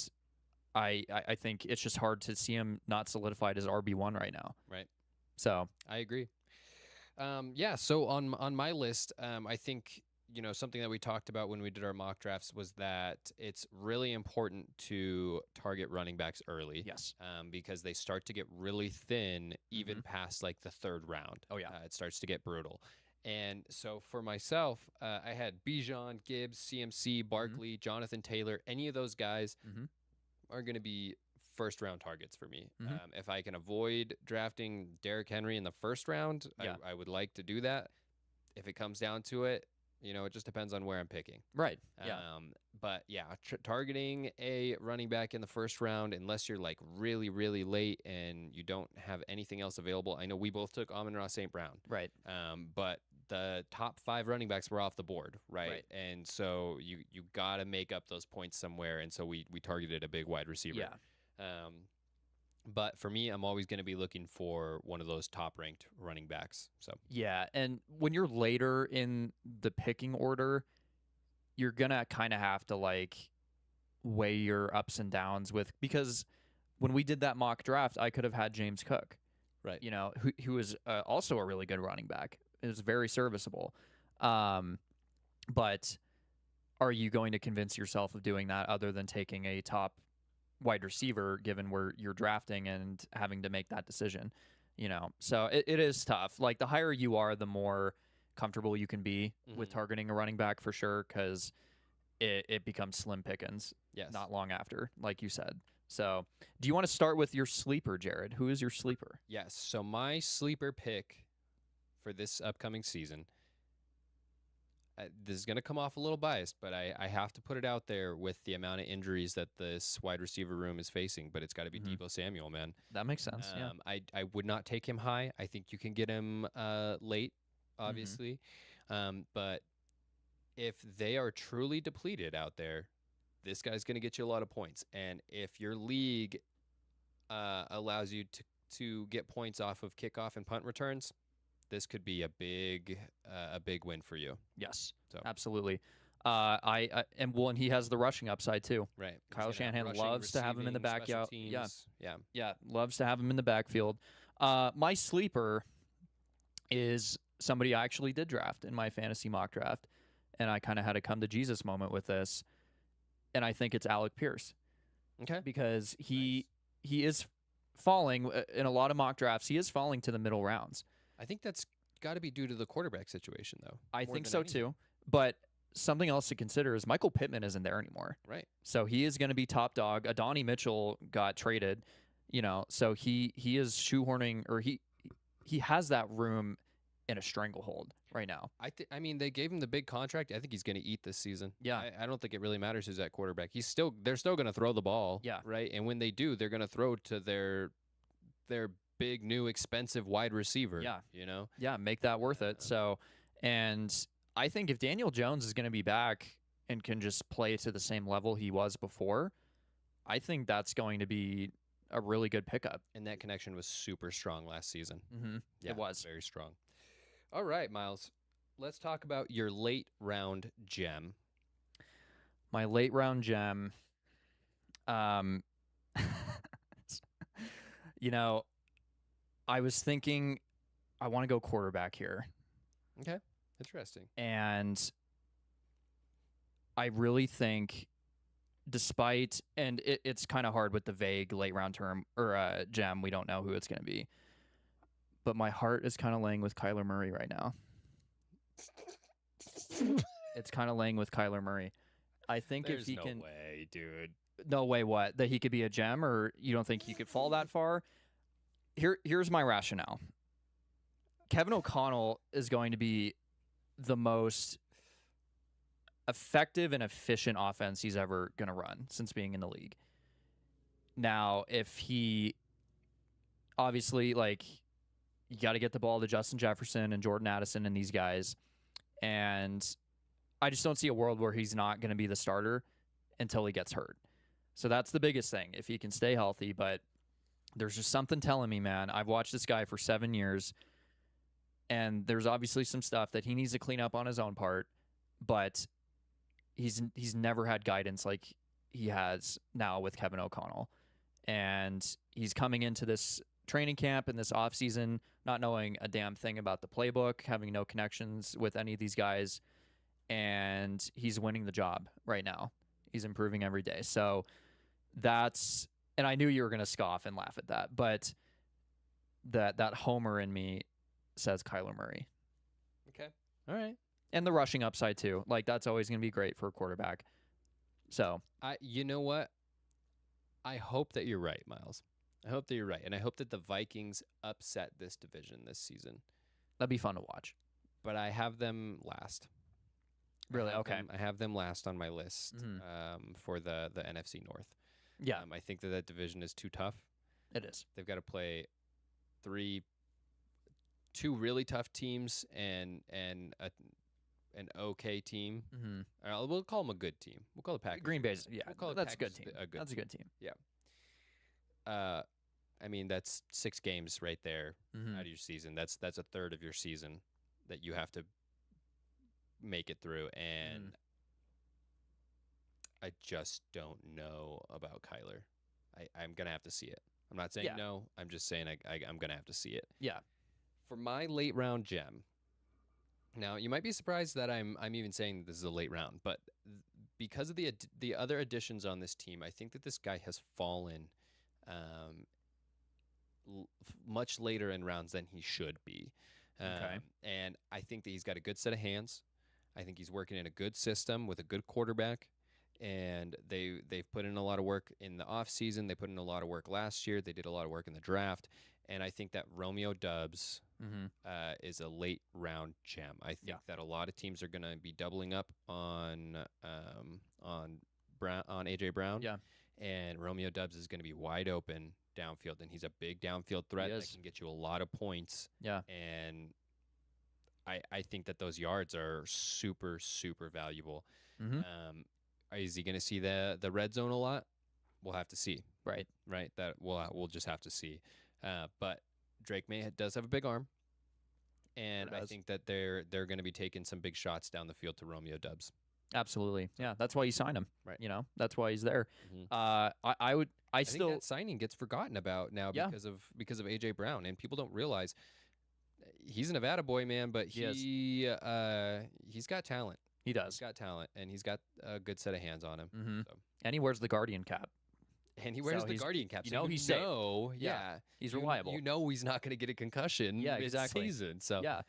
I think it's just hard to see him not solidified as RB1 right now. Right. So I agree. So on my list, I think, something that we talked about when we did our mock drafts was that it's really important to target running backs early. Yes. Because they start to get really thin even past like the third round. Oh, yeah. It starts to get brutal. And so for myself, I had Bijan, Gibbs, CMC, Barkley, Jonathan Taylor. Any of those guys are going to be first-round targets for me. If I can avoid drafting Derrick Henry in the first round, I would like to do that. If it comes down to it, it just depends on where I'm picking. Right. But targeting a running back in the first round, unless you're like really, really late and you don't have anything else available. I know we both took Amon-Ra St. Brown. Right. But the top 5 running backs were off the board, right? And so you got to make up those points somewhere. And so we targeted a big wide receiver. Yeah. But for me, I'm always going to be looking for one of those top-ranked running backs. So yeah, and when you're later in the picking order, you're gonna kind of have to like weigh your ups and downs because when we did that mock draft, I could have had James Cook, right? Who was also a really good running back. It was very serviceable. But are you going to convince yourself of doing that other than taking a top wide receiver, given where you're drafting and having to make that decision? So it is tough. Like, the higher you are, the more comfortable you can be with targeting a running back, for sure, because it becomes slim pickings not long after, like you said. So do you want to start with your sleeper, Jared? Who is your sleeper? Yes. So my sleeper pick for this upcoming season, this is going to come off a little biased, but I have to put it out there with the amount of injuries that this wide receiver room is facing, but it's got to be Deebo Samuel, man. That makes sense. I would not take him high. I think you can get him late, obviously. But if they are truly depleted out there, this guy's going to get you a lot of points. And if your league allows you to get points off of kickoff and punt returns, this could be a big win for you. Yes, so absolutely. And he has the rushing upside too. Right. Kyle Shanahan loves to have him in the backyard. Yeah, loves to have him in the backfield. My sleeper is somebody I actually did draft in my fantasy mock draft, and I kind of had a come to Jesus moment with this, and I think it's Alec Pierce Okay. because he is falling in a lot of mock drafts. He is falling to the middle rounds. I think that's got to be due to the quarterback situation, though. I more think than so anything. too. But something else to consider is Michael Pittman isn't there anymore. Right. So he is going to be top dog. Adonai Mitchell got traded, so he is shoehorning, or he has that room in a stranglehold right now. I mean, they gave him the big contract. I think he's going to eat this season. Yeah. I don't think it really matters who's at quarterback. They're still going to throw the ball. Yeah. Right. And when they do, they're going to throw to their big new expensive wide receiver. Yeah. Yeah, make that worth it. So, and I think if Daniel Jones is going to be back and can just play to the same level he was before, I think that's going to be a really good pickup. And that connection was super strong last season. Mm-hmm. Yeah, It was. very strong. All right, Miles. Let's talk about your late round gem. My late round gem. I was thinking I want to go quarterback here. Okay. Interesting. And I really think despite, and it's kind of hard with the vague late round term or gem, we don't know who it's going to be. But my heart is kind of laying with Kyler Murray right now. It's kind of laying with Kyler Murray. I think if he can. No way, dude. No way, what? That he could be a gem, or you don't think he could fall that far? Here's my rationale. Kevin O'Connell is going to be the most effective and efficient offense he's ever going to run since being in the league. Now, if he obviously, you got to get the ball to Justin Jefferson and Jordan Addison and these guys. And I just don't see a world where he's not going to be the starter until he gets hurt. So that's the biggest thing, if he can stay healthy. But there's just something telling me, man, I've watched this guy for 7 years, and there's obviously some stuff that he needs to clean up on his own part, but he's never had guidance like he has now with Kevin O'Connell. And he's coming into this training camp and this offseason not knowing a damn thing about the playbook, having no connections with any of these guys, and he's winning the job right now. He's improving every day. So that's, and I knew you were going to scoff and laugh at that, but that homer in me says Kyler Murray. Okay. All right. And the rushing upside too. That's always going to be great for a quarterback. So, You know what? I hope that you're right, Miles. I hope that you're right. And I hope that the Vikings upset this division this season. that'd be fun to watch. But I have them last. Really? Okay. I have them last on my list Mhm. for the NFC North. Yeah, I think that division is too tough. it is. They've got to play two really tough teams and an okay team. Mm-hmm. We'll call them a good team. We'll call the Packers. Green Bay's, yeah, We'll call it that's a good Packers team. a good That's a good team. I mean, that's 6 games right there Mhm. out of your season. That's a third of your season that you have to make it through, and I just don't know about Kyler. I'm gonna have to see it. I'm not saying Yeah. no. I'm just saying I'm gonna have to see it. Yeah. For my late round gem. Now you might be surprised that I'm even saying this is a late round, but because of the other additions on this team, I think that this guy has fallen much later in rounds than he should be. Okay. And I think that he's got a good set of hands. I think he's working in a good system with a good quarterback. And they've put in a lot of work in the offseason. They put in a lot of work last year. They did a lot of work in the draft. And I think that Romeo Doubs Mm-hmm. is a late round gem. I think that a lot of teams are going to be doubling up on AJ Brown. Yeah. And Romeo Doubs is going to be wide open downfield, and he's a big downfield threat that can get you a lot of points. Yeah. And I think that those yards are super, super valuable. Mm-hmm. Is he going to see the red zone a lot? We'll have to see. Right. That we'll just have to see. But Drake May does have a big arm, and I think that they're going to be taking some big shots down the field to Romeo Doubs. Absolutely. Yeah, that's why you signed him. Right. That's why he's there. Mhm. I think still that signing gets forgotten about now Yeah. because of AJ Brown, and people don't realize he's a Nevada boy, man. But he's got talent. He He's does. got talent, and he's got a good set of hands on him. Mm-hmm. So. And he wears the Guardian cap. And he wears So the he's- Guardian cap. you So know he's safe. yeah. He's You- reliable. You know he's not going to get a concussion Yeah, exactly. mid-season. So Yeah.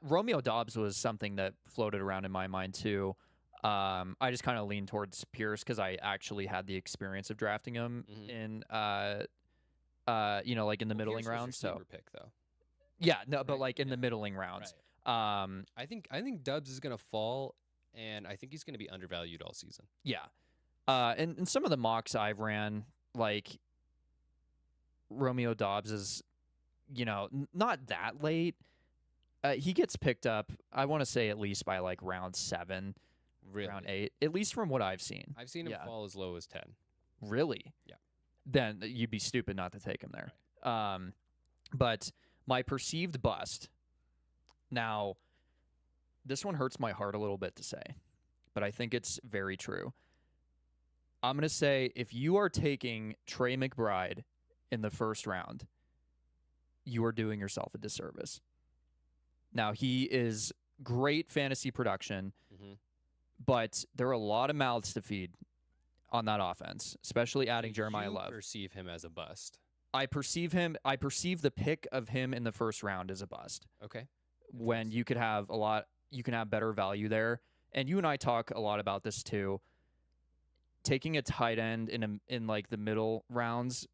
Romeo Dobbs was something that floated around in my mind too. I just kind of leaned towards Pierce because I actually had the experience of drafting him Mhm. in, like in the middling Pierce was your rounds. So sleeper pick though. yeah, no, but Right, like in the yeah. middling rounds. I think Dubs is going to fall, and I think he's going to be undervalued all season. Yeah. And some of the mocks I've ran, like Romeo Dobbs is, not that late. He gets picked up, I want to say at least by like round 7, Really, round 8, at least from what I've seen. I've seen him Yeah. fall as low as 10. Really? Yeah. Then you'd be stupid not to take him there. But my perceived bust. Now, this one hurts my heart a little bit to say, but I think it's very true. I'm going to say if you are taking Trey McBride in the first round, you are doing yourself a disservice. Now, he is great fantasy production, Mhm. but there are a lot of mouths to feed on that offense, especially adding So Jeremiah you Love. perceive him as a bust. I perceive the pick of him in the first round as a bust. Okay. When you could have you can have better value there. And you and I talk a lot about this too. Taking a tight end in like the middle rounds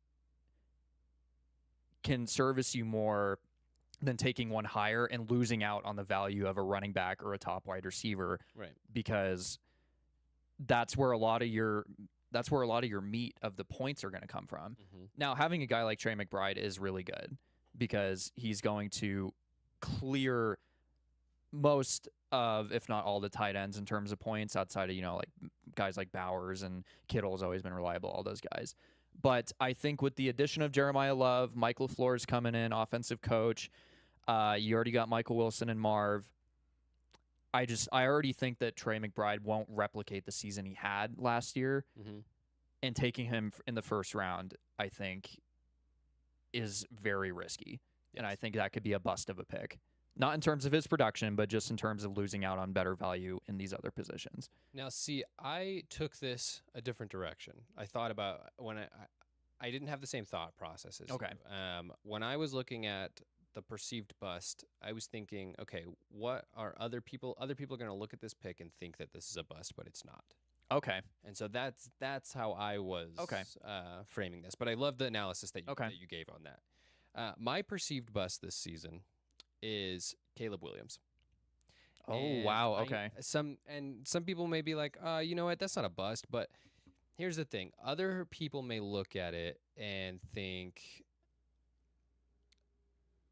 can service you more than taking one higher and losing out on the value of a running back or a top wide receiver, Right. because that's where a lot of your meat of the points are going to come from. Mm-hmm. Now, having a guy like Trey McBride is really good because he's going to clear most of, if not all, the tight ends in terms of points outside of, like guys like Bowers, and Kittle has always been reliable, all those guys. But I think with the addition of Jeremiah Love, Mike LaFleur's coming in, offensive coach. You already got Michael Wilson and Marv. I already think that Trey McBride won't replicate the season he had last year. Mm-hmm. And taking him in the first round, I think, is very risky. And I think that could be a bust of a pick. Not in terms of his production, but just in terms of losing out on better value in these other positions. Now, see, I took this a different direction. I thought about when I didn't have the same thought process as Okay. you. When I was looking at the perceived bust, I was thinking, okay, what are other people? Other people are going to look at this pick and think that this is a bust, but it's not. Okay. And so that's how I was Okay. framing this. But I love the analysis that Okay. you gave on that. My perceived bust this season is Caleb Williams. Oh, And wow. I- Okay. some people may be like, you know what, that's not a bust. But here's the thing: other people may look at it and think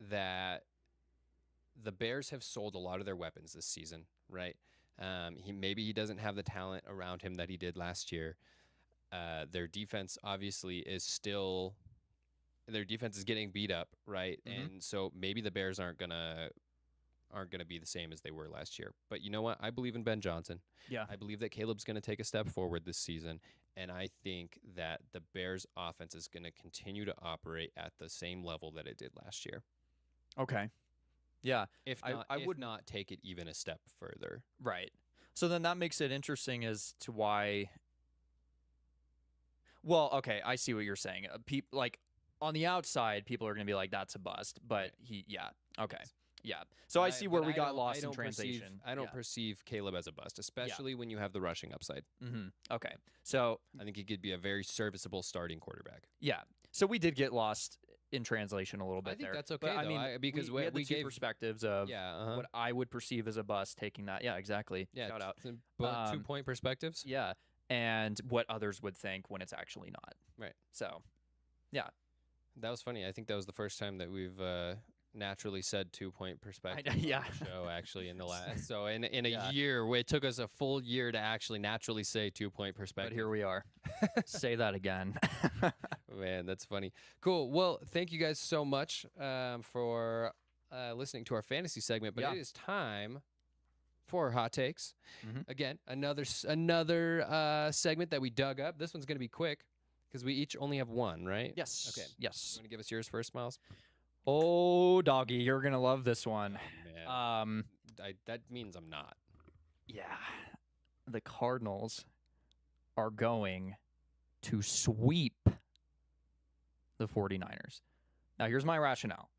that the Bears have sold a lot of their weapons this season, right? He doesn't have the talent around him that he did last year. Their defense obviously is still. Their defense is getting beat up, right? Mhm. And so maybe the Bears aren't gonna be the same as they were last year. But you know what? I believe in Ben Johnson. Yeah. I believe that Caleb's going to take a step forward this season, and I think that the Bears' offense is going to continue to operate at the same level that it did last year. Okay. Yeah. If I- not, I if would- not take it even a step further. Right. So then that makes it interesting as to why. Well, okay, I see what you're saying. Like on the outside, people are going to be like, "That's a bust," but okay, yeah. So I see where we got lost in translation. I don't perceive Caleb as a bust, especially when you have the rushing upside. Mm-hmm. Okay. So I think he could be a very serviceable starting quarterback. yeah. So we did get lost in translation a little bit I think there. that's But okay, I though, mean, because we had the we two gave perspectives of yeah, what I would perceive as a bust taking that. Yeah, exactly. yeah. Shout out. 2-point perspectives. Yeah, and what others would think when it's actually not. Right. So That was funny. I think that was the first time that we've naturally said 2-point perspective yeah. on the show, actually, in the last. So in a Yeah. year, it took us a full year to actually naturally say 2-point But perspective. here we are. Say that again. Man, that's funny. Cool. Well, thank you guys so much for listening to our fantasy segment. But Yeah. it is time for hot takes. Mhm. Again, another segment that we dug up. This one's going to be quick because we each only have one, right? Yes. Okay. Yes. You want to give us yours first, Miles? Oh, doggy, you're gonna love this one. Man, Um, that means I'm not. Yeah. The Cardinals are going to sweep the 49ers. Now, here's my rationale.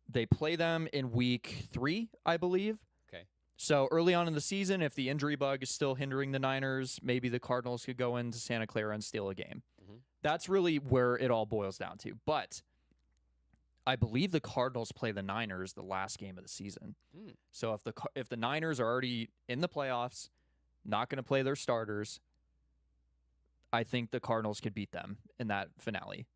They play them in week 3, I believe. Okay. So early on in the season, if the injury bug is still hindering the Niners, maybe the Cardinals could go into Santa Clara and steal a game. Mhm. That's really where it all boils down to. But I believe the Cardinals play the Niners the last game of the season. Mm. So if the Niners are already in the playoffs, not going to play their starters, I think the Cardinals could beat them in that finale.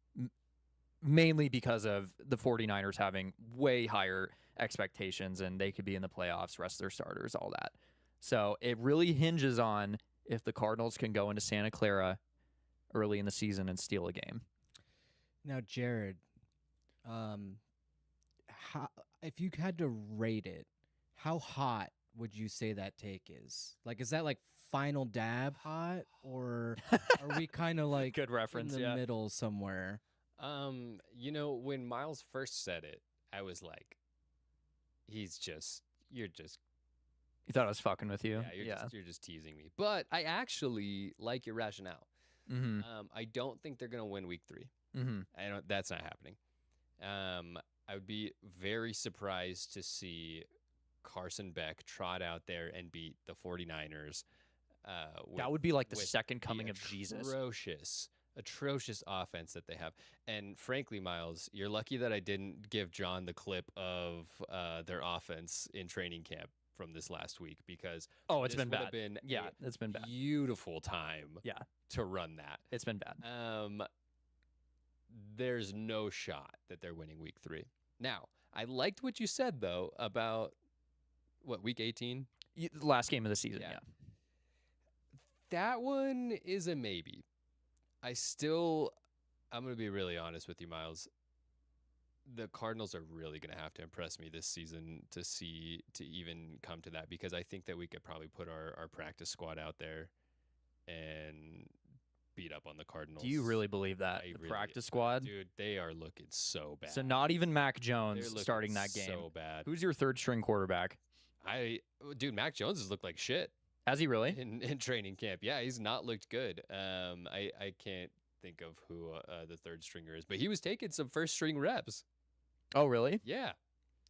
Mainly because of the 49ers having way higher expectations and they could be in the playoffs, rest their starters, all that. So it really hinges on if the Cardinals can go into Santa Clara early in the season and steal a game. Now, Jared, how if you had to rate it, how hot would you say that take is? Like, is that like final dab hot, or are we kind of like Good reference, in the yeah. middle somewhere? When Miles first said it, I was like, you're just You thought I was fucking with you? you're just teasing me. But I actually like your rationale. Mm-hmm. I don't think they're gonna win week 3. Mm-hmm. That's not happening. I would be very surprised to see Carson Beck trot out there and beat the 49ers. That would be like the with second coming of Jesus. Atrocious offense that they have. And frankly, Miles, you're lucky that I didn't give John the clip of their offense in training camp from this last week, because Oh, it's this been would have bad. been Yeah, a it's been bad. beautiful time Yeah, to run that. it's been bad. There's no shot that they're winning week 3. Now, I liked what you said though about week 18? The last game of the season, Yeah. yeah. That one is a maybe. I'm going to be really honest with you, Miles. The Cardinals are really going to have to impress me this season to even come to that, because I think that we could probably put our practice squad out there and beat up on the Cardinals. Do you really believe that? I The really- practice squad? Dude, they are looking so bad. So not even Mac They're Jones looking starting that game. so bad. Who's your third string quarterback? Dude, Mac Jones has looked like shit Has he really? in training camp. Yeah, he's not looked good. I can't think of who the third stringer is, but he was taking some first string reps. Oh, really? Yeah,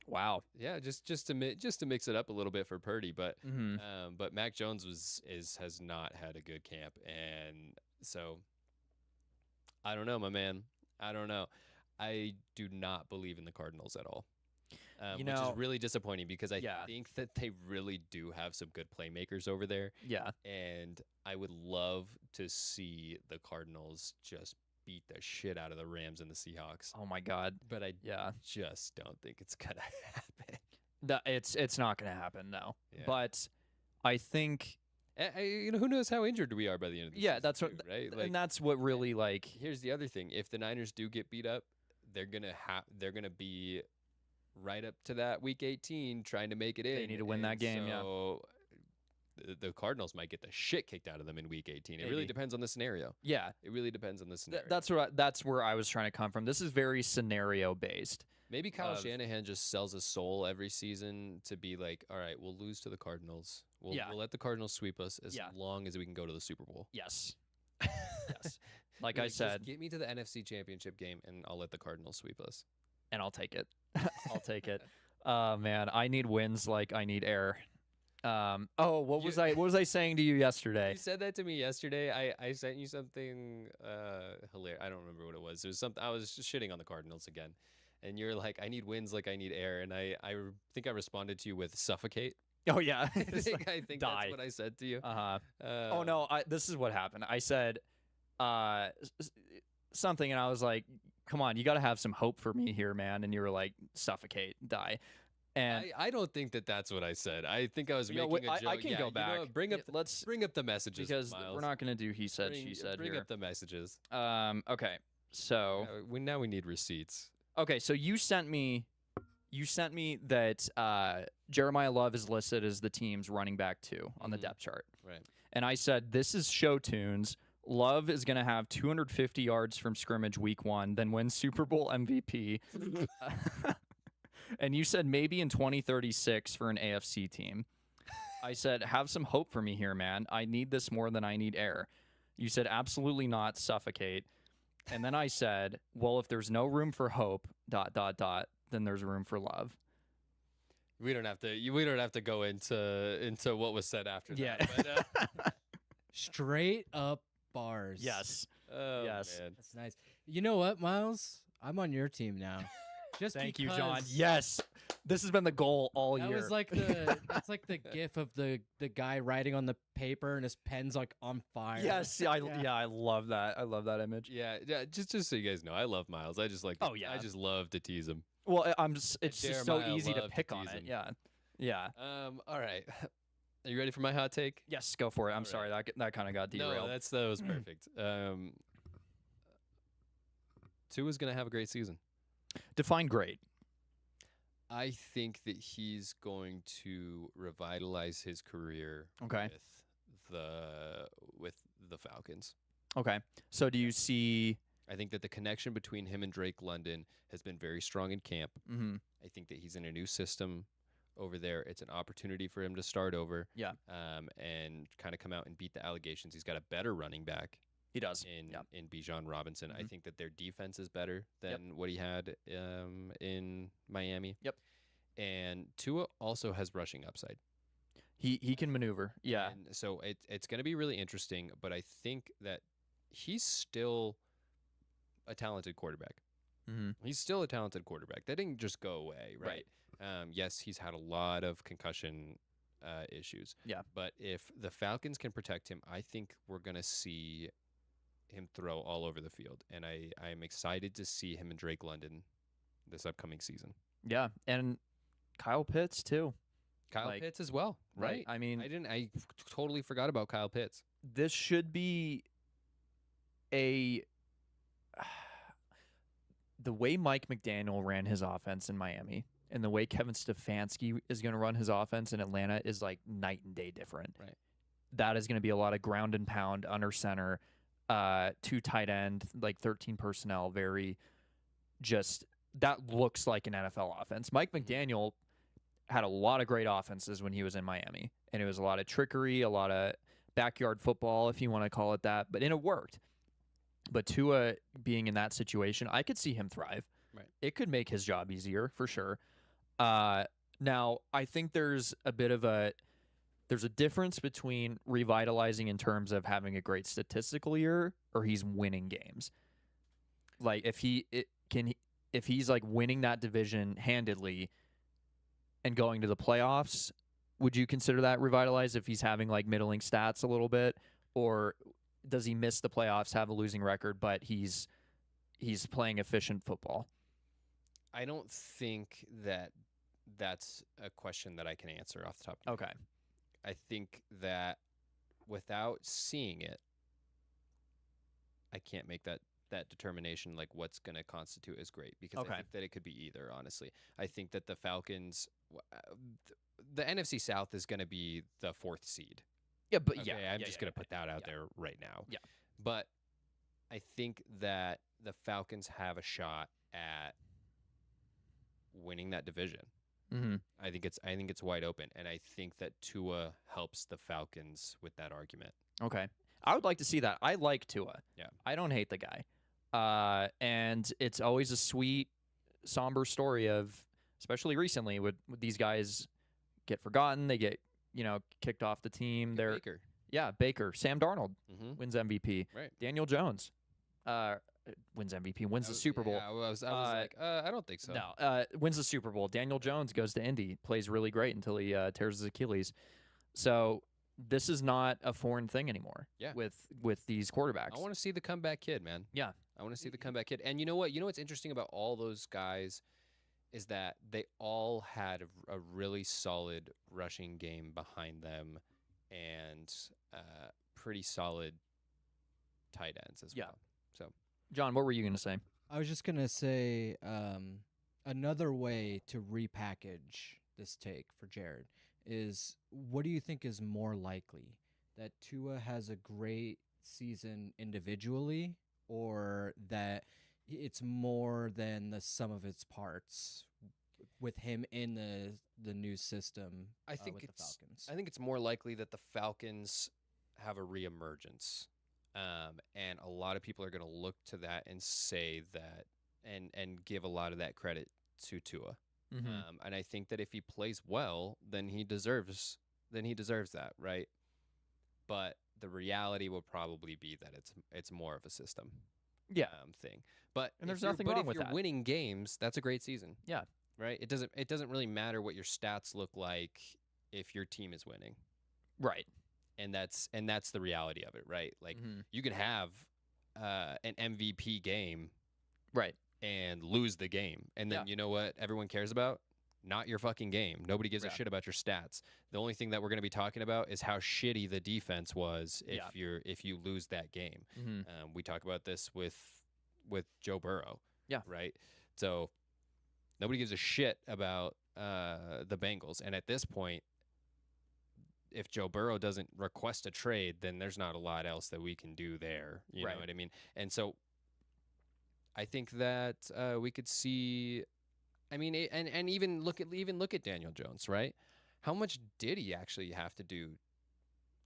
Wow. yeah, just to mix it up a little bit for Purdy, but Mm-hmm. but Mac Jones has not had a good camp, and so I don't know, my man. I don't know. I do not believe in the Cardinals at all. Which is really disappointing, because I Yeah. think that they really do have some good playmakers over there. Yeah. And I would love to see the Cardinals just beat the shit out of the Rams and the Seahawks. Oh my God. But I Yeah. just don't think it's going to happen. It's not going to happen, no. Yeah. But I think, Who knows how injured we are by the end of the yeah, season, that's too, what, right? and that's what really like. Here's the other thing. If the Niners do get beat up, they're going to be right up to that week 18 trying to make it in. need to win that and game, yeah. so the Cardinals might get the shit kicked out of them in week 18. It really Maybe. depends on the scenario. Yeah. It really depends on the scenario. That's where I was trying to come from. This is very scenario based. Maybe Kyle of- Shanahan just sells his soul every season to be like, all right, we'll lose to the Cardinals. We'll let the Cardinals sweep us as Yeah. long as we can go to the Super Bowl. Yes. Yes. Like Be I just said, get me to the NFC Championship game, and I'll let the Cardinals sweep us. and I'll take it. I'll take it. Man, I need wins like I need air. What was I saying to you yesterday? You said that to me yesterday. I sent you something hilarious. I don't remember what it was. It was something. I was just shitting on the Cardinals again, and you're like, "I need wins like I need air," and I think I responded to you with suffocate. Oh yeah. I It's think, like, that's die. what I said to you. Uh-huh. Oh no, this is what happened. I said something and I was like, "Come on, you got to have some hope for me here, man." And you were like, "Suffocate, die." And I don't think that's what I said. I think I was You know making what, a joke. I can Yeah, go you know back. what? Bring up Yeah, let's bring up the messages, because Miles. we're not going to do he said she said bring here. up the messages. Okay. So Now we need receipts. okay, so you sent me that Jeremiah Love is listed as the team's running back 2 on the Mhm. depth chart. Right. And I said, this is show tunes. Love is going to have 250 yards from scrimmage week 1, then win Super Bowl MVP. And you said maybe in 2036 for an AFC team. I said, have some hope for me here, man. I need this more than I need air. You said, absolutely not, suffocate. And then I said, well, if there's no room for hope, ... then there's room for love. We don't have to. We don't have to go into what was said after Yeah. that. But, Straight up bars. Yes. oh, Yes. man. That's nice. You know what, Miles? I'm on your team now. Just Thank you, John. because Yes. This has been the goal all That year. was like that's like the gif of the guy writing on the paper and his pen's like on fire. Yes, I love that. I love that image. Yeah, just so you guys know, I love Miles. I just like. Oh, yeah. I just love to tease him. Well, it's just so Jeremiah easy to loved to pick on tease it. him. Yeah. Yeah. All right. Are you ready for my hot take? Yes, go for it. I'm All sorry. That kind of got No, derailed. that was perfect. Tua's gonna have a great season. Define great. I think that he's going to revitalize his career Okay. with the Falcons. Okay. So do you see I think that the connection between him and Drake London has been very strong in camp. mhm, I think that he's in a new system over there. It's an opportunity for him to start over. Yeah. And kind of come out and beat the allegations. He's got a better running back he does. in Bijan Robinson. I Mhm. think that their defense is better than what he had in Miami. Yep. And Tua also has rushing upside. He can maneuver. Yeah. And so it's going to be really interesting, but I think that he's still a talented quarterback. Mhm. He's still a talented quarterback. That didn't just go away, right? Yes, he's had a lot of concussion issues. Yeah. But if the Falcons can protect him, I think we're going to see him throw all over the field. And I'm excited to see him and Drake London this upcoming season. Yeah. And Kyle Pitts too. Kyle Like, Pitts as well, right? I mean, I totally forgot about Kyle Pitts. this should be the way Mike McDaniel ran his offense in Miami and the way Kevin Stefanski is going to run his offense in Atlanta is like night and day different. Right. That is going to be a lot of ground and pound under center, 2 tight end, like 13 personnel, very just that looks like an NFL offense. Mike McDaniel had a lot of great offenses when he was in Miami, and it was a lot of trickery, a lot of backyard football, if you want to call it that, and it worked. But Tua being in that situation, I could see him thrive. Right. It could make his job easier for sure. Now, I think there's a difference between revitalizing in terms of having a great statistical year or he's winning games. Like if he's like winning that division handedly and going to the playoffs, would you consider that revitalized if he's having like middling stats a little bit, or does he miss the playoffs, have a losing record, but he's playing efficient football? I don't think that that's a question that I can answer off the top of my Okay. head. I think that without seeing it, I can't make that determination, like what's going to constitute as great, because Okay. I think that it could be either, honestly. I think that the Falcons, the NFC South is going to be the 4th seed. Yeah, but Okay, yeah, I'm just going to put that out there right now. Yeah. But I think that the Falcons have a shot at winning that division. Mm-hmm. I think it's wide open, and I think that Tua helps the Falcons with that argument. Okay. I would like to see that. I like Tua. Yeah. I don't hate the guy. And it's always a sweet, somber story of, especially recently, with these guys get forgotten. They get, kicked off the team. They're Baker. Yeah, Baker. Sam Darnold Mm-hmm. wins MVP. Right. Daniel Jones wins MVP, wins the Super Bowl. Yeah, I was like, I don't think so. No, wins the Super Bowl. Daniel Jones goes to Indy, plays really great until he tears his Achilles. So this is not a foreign thing anymore. Yeah. With these quarterbacks. I want to see the comeback kid, man. Yeah. I want to see the comeback kid. And you know what? You know what's interesting about all those guys is that they all had a really solid rushing game behind them and pretty solid tight ends as Yeah. well. So John, what were you going to say? I was just gonna say another way to repackage this take for Jared is, what do you think is more likely, that Tua has a great season individually, or that it's more than the sum of its parts with him in the new system. I think with the it's Falcons. I think it's more likely that the Falcons have a reemergence, and a lot of people are going to look to that and say that and give a lot of that credit to Tua. And I think that if he plays well, then he deserves that, right? But the reality will probably be that it's more of a system, Yeah. thing. But And there's if you're- nothing but wrong if with you're that. winning games, that's a great season. Yeah. Right. It doesn't really matter what your stats look like if your team is winning, Right. and that's the reality of it, right? Like Mhm. you can have an MVP game Right. and lose the game, and then Yeah. you know what everyone cares about? Not your fucking game. Nobody gives a Yeah. shit about your stats. The only thing that we're going to be talking about is how shitty the defense was Yeah. if you lose that game. Mhm. We talk about this with Joe Burrow. Yeah. Right. So nobody gives a shit about the Bengals, and at this point, if Joe Burrow doesn't request a trade, then there's not a lot else that we can do there. You Right. know what I mean? And so I think that we could see. I mean, and even look at Daniel Jones, right? How much did he actually have to do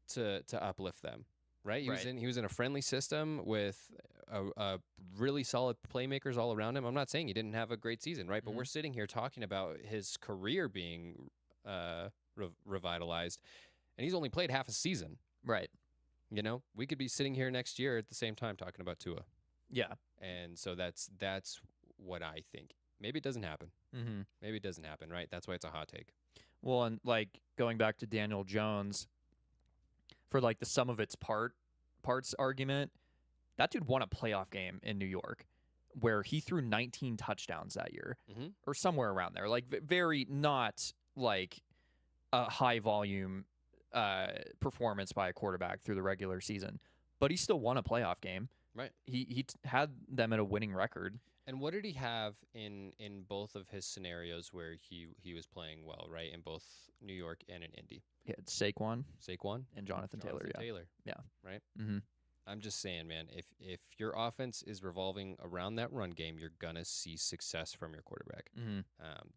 to uplift them? Right? He was in a friendly system with a really solid playmakers all around him. I'm not saying he didn't have a great season, right? But we're sitting here talking about his career being revitalized, and he's only played half a season. Right. You know, we could be sitting here next year at the same time talking about Tua, Yeah. and so that's what I think. Maybe it doesn't happen. Mhm. Maybe it doesn't happen, right? That's why it's a hot take. Well, and like going back to Daniel Jones for like the sum of its parts argument, that dude won a playoff game in New York where he threw 19 touchdowns that year Mhm. or somewhere around there. Like very not like a high volume performance by a quarterback through the regular season, but he still won a playoff game. Right. He had them at a winning record. And what did he have in both of his scenarios where he was playing well, right? In both New York and in Indy. He had Saquon Saquon and Jonathan Taylor. Yeah. Taylor. Yeah. Right? Mm-hmm. I'm just saying, man, if your offense is revolving around that run game, you're gonna see success from your quarterback. Mm-hmm.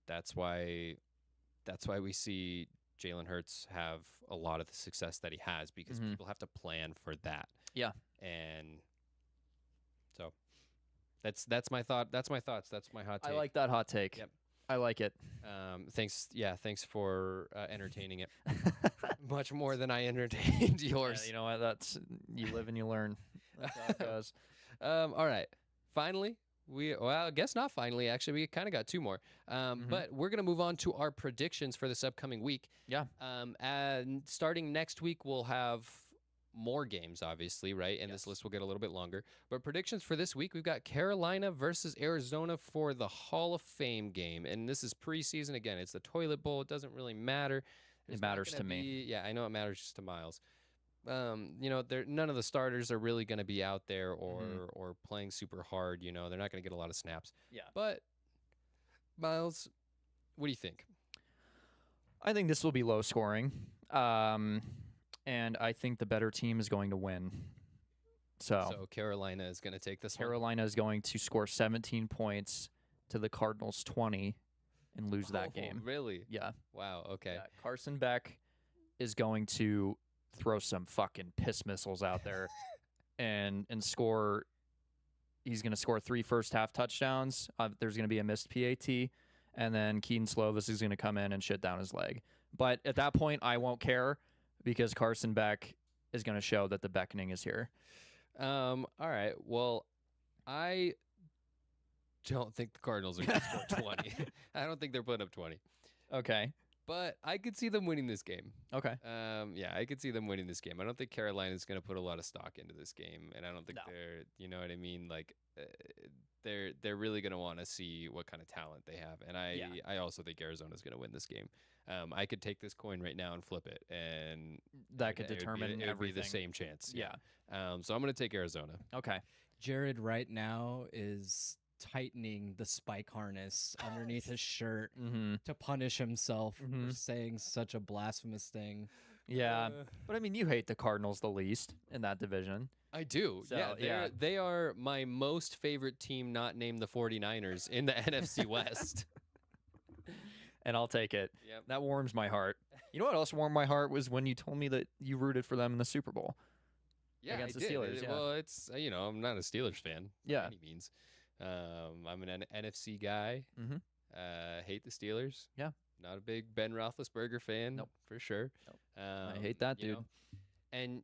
That's why we see Jalen Hurts have a lot of the success that he has, because Mhm. people have to plan for that. Yeah. And so that's my thought. That's my thoughts. That's my hot take. I like that hot take. Yep. I like it. Thanks. Yeah. Thanks for entertaining it. Much more than I entertained yours. Yeah, you know what? That's you live and you learn. That's how it goes. All right. Finally, I guess not finally. Actually, we kind of got two more. But we're gonna move on to our predictions for this upcoming week. Yeah. And starting next week, we'll have more games, obviously, right? And this Yes. list will get a little bit longer. But predictions for this week, we've got Carolina versus Arizona for the Hall of Fame game, and this is preseason. Again, it's the toilet bowl. It doesn't really matter. There's not matters gonna to me. Yeah, I know it matters just to Miles. None of the starters are really going to be out there or playing super hard. You know, they're not going to get a lot of snaps. Yeah. But Miles, what do you think? I think this will be low scoring. And I think the better team is going to win. So Carolina is going to take this one. Carolina is going to score 17 points to the Cardinals 20 and lose that game. Really? Yeah. Wow. Okay. Yeah. Carson Beck is going to throw some fucking piss missiles out there and score. He's going to score 3 first half touchdowns. There's going to be a missed PAT, and then Keaton Slovis is going to come in and shit down his leg. But at that point, I won't care because Carson Beck is going to show that the beckoning is here. All right. Well, I don't think the Cardinals are going to score 20. I don't think they're putting up 20. Okay. But I could see them winning this game. Okay. Yeah, I could see them winning this game. I don't think Carolina's going to put a lot of stock into this game, and I don't think No. they're, you know what I mean? Like, they're really going to want to see what kind of talent they have, and I also think Arizona's going to win this game. I could take this coin right now and flip it, and That could it would be- determine it would be everything. the same chance. Yeah. So I'm going to take Arizona. Okay. Jared right now is tightening the spike harness underneath his shirt Mm-hmm. to punish himself for Mhm. saying such a blasphemous thing. Yeah. But I mean, you hate the Cardinals the least in that division. I do. So, Yeah, yeah. they are my most favorite team not named the 49ers in the NFC West. and I'll take it. Yep. That warms my heart. You know what else warmed my heart was when you told me that you rooted for them in the Super Bowl. Yeah, Against I the did. Steelers, yeah. Well, it's I'm not a Steelers fan Yeah. by any means. I'm an NFC guy. Mhm. Hate the Steelers. Yeah. Not a big Ben Roethlisberger fan. Nope. For sure. Nope. I hate that you dude. know, and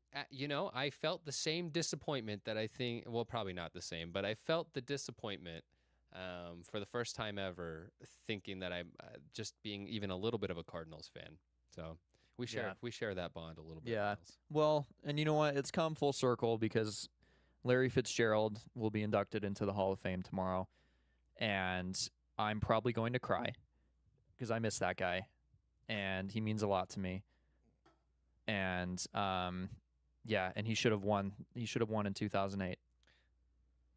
I felt the same disappointment that I think. Well, probably not the same, but I felt the disappointment for the first time ever, thinking that I'm just being even a little bit of a Cardinals fan. So we share that bond a little bit. Yeah. Miles. Well, and you know what? It's come full circle because Larry Fitzgerald will be inducted into the Hall of Fame tomorrow, and I'm probably going to cry because I miss that guy, and he means a lot to me. And yeah, and he should have won. He should have won in 2008.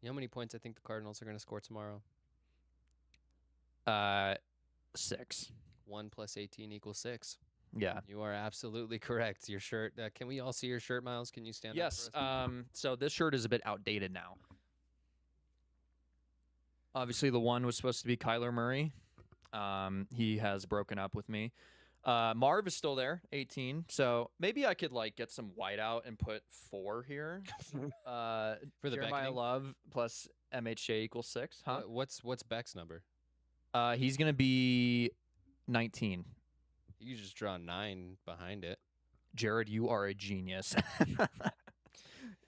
You know how many points I think the Cardinals are going to score tomorrow? 6. 1 + 18 = 6. Yeah. You are absolutely correct. Your shirt. Can we all see your shirt, Miles? Can you stand Yes. up for us? So this shirt is a bit outdated now. Obviously, the one was supposed to be Kyler Murray. He has broken up with me. Marv is still there, 18. So maybe I could get some white out and put 4 here. For the Jeremiah beckoning? Love plus MHJ = 6. Huh? What's Beck's number? He's gonna be 19. You can just draw 9 behind it. Jared, you are a genius.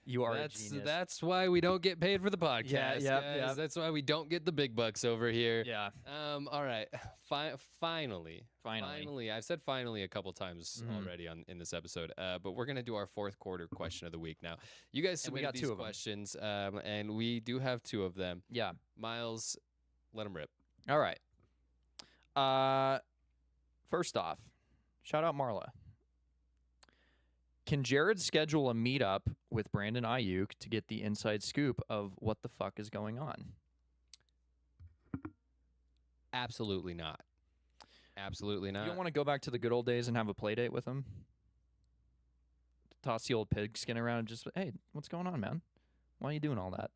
You are a genius. That's why we don't get paid for the podcast. Yep, guys. yep. That's why we don't get the big bucks over here. Yeah. All right. Finally, I've said finally a couple times Mhm. already in this episode. But we're gonna do our fourth quarter question of the week now. You guys And we submitted got these 2 of 'em. questions, and we do have 2 of them. Yeah. Miles, let them rip. All right. First off, shout out Marla. Can Jared schedule a meetup with Brandon Ayuk to get the inside scoop of what the fuck is going on? Absolutely not. Absolutely not. You don't want to go back to the good old days and have a play date with him? Toss the old pigskin around and just, hey, what's going on, man? Why are you doing all that?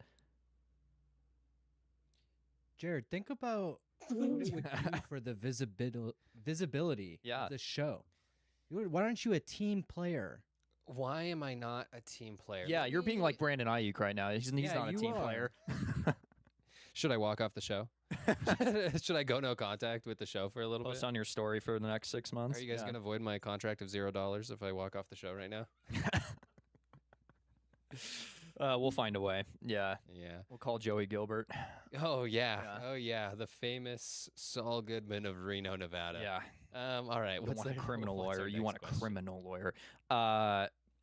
Jared, think about what it would do for the visibility Yeah. of the show. Why aren't you a team player? Why am I not a team player? Yeah, you're being like Brandon Ayuk right now. He's Yeah, not a you team are. player. Should I walk off the show? Should I go no contact with the show for a little Post bit? on your story for the next 6 months. Are you guys Yeah. gonna void my contract of $0 if I walk off the show right now? We'll find a way. Yeah. Yeah. We'll call Joey Gilbert. Oh yeah. Yeah. Oh yeah. The famous Saul Goodman of Reno, Nevada. Yeah. All right. You don't What's want a the- criminal what's lawyer. our You want a next question? criminal lawyer.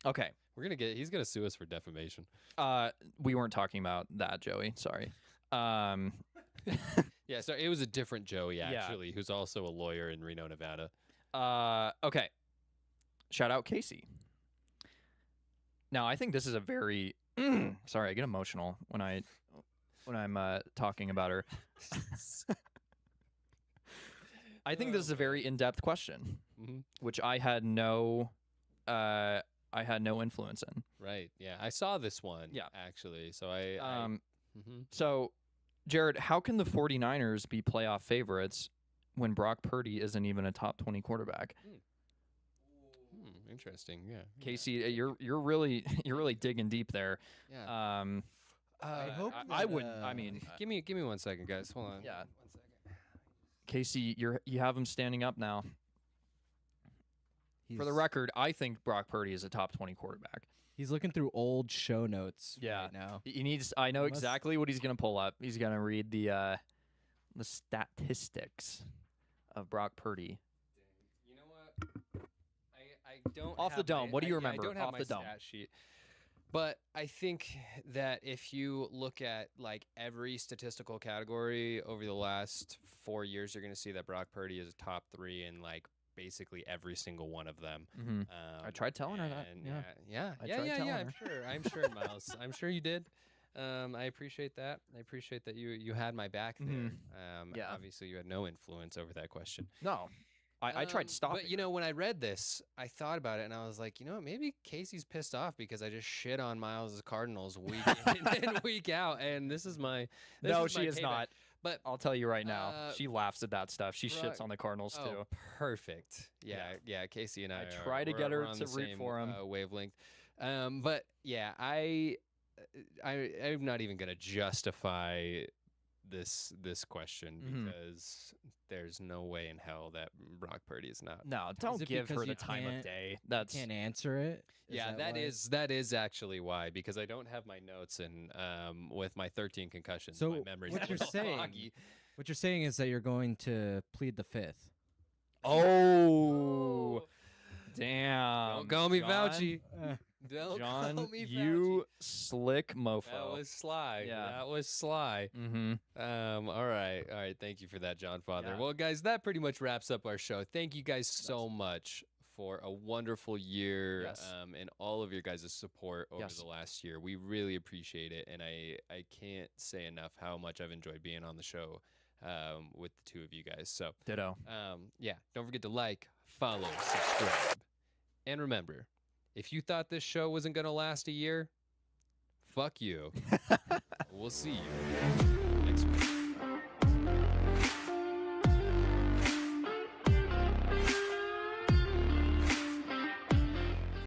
Okay. He's gonna sue us for defamation. We weren't talking about that, Joey. Sorry. Yeah. So it was a different Joey Yeah. actually, who's also a lawyer in Reno, Nevada. Okay. Shout out Casey. Now, I think this is a very sorry, I get emotional when I'm talking about her. I think this is a very in-depth question, Mhm. which I had no influence in. Right. Yeah. I saw this one. Yeah. Actually. So mhm. So, Jared, how can the 49ers be playoff favorites when Brock Purdy isn't even a top 20 quarterback? Interesting. Yeah. Casey, you're really digging deep there. Yeah. I hope I that, wouldn't. I mean, Give me 1 second, guys. Hold on. Yeah. 1 second. Casey, you have him standing up now. For the He's- record, I think Brock Purdy is a top 20 quarterback. He's looking through old show notes Yeah. right now. He needs. I know Unless- exactly what he's going to pull up. He's going to read the statistics of Brock Purdy. You know what? I don't Off the have dome. my- What do you I remember? don't have Off my the dome. stat sheet. But I think that if you look at every statistical category over the last 4 years, you're going to see that Brock Purdy is a top 3 in basically every single one of them. Mm-hmm. I tried telling her that, and, yeah. yeah, I yeah, tried yeah, telling yeah. her. I'm sure, Miles. I'm sure you did. I appreciate that. I appreciate that you had my back there. Yeah. Obviously, you had no influence over that question. No, I tried stopping. But when I read this, I thought about it and I was like, you know what? Maybe Casey's pissed off because I just shit on Miles' Cardinals week in and week out, and this is my. No, is she my is payback. not. But I'll tell you right now, Uh, she laughs at that stuff. She shits right. on the Cardinals oh, too. perfect. Yeah. Casey and I try to we're- get her we're on to the root same, for 'em. Wavelength. But yeah, I'm not even gonna justify this question Mhm. because there's no way in hell that Brock Purdy is not. No, don't it give her because the you time of can't- day. That's Can't answer it. Yeah, that why? that is actually why, because I don't have my notes, and with my 13 concussions, So my memory's what a you're little saying- foggy. What you're saying is that you're going to plead the fifth. oh, damn! Don't call me John, Fauci. Don't John, call me you slick mofo. Fauci. That was sly. Yeah. That was sly. Mm-hmm. All right. Thank you for that, John Father. Yeah. Well, guys, that pretty much wraps up our show. Thank you guys so much for a wonderful year Yes. and all of your guys' support over Yes. the last year. We really appreciate it, and I can't say enough how much I've enjoyed being on the show with the two of you guys. So, Ditto. yeah, don't forget to like, follow, subscribe, and remember, if you thought this show wasn't going to last a year, fuck you. We'll see you next week.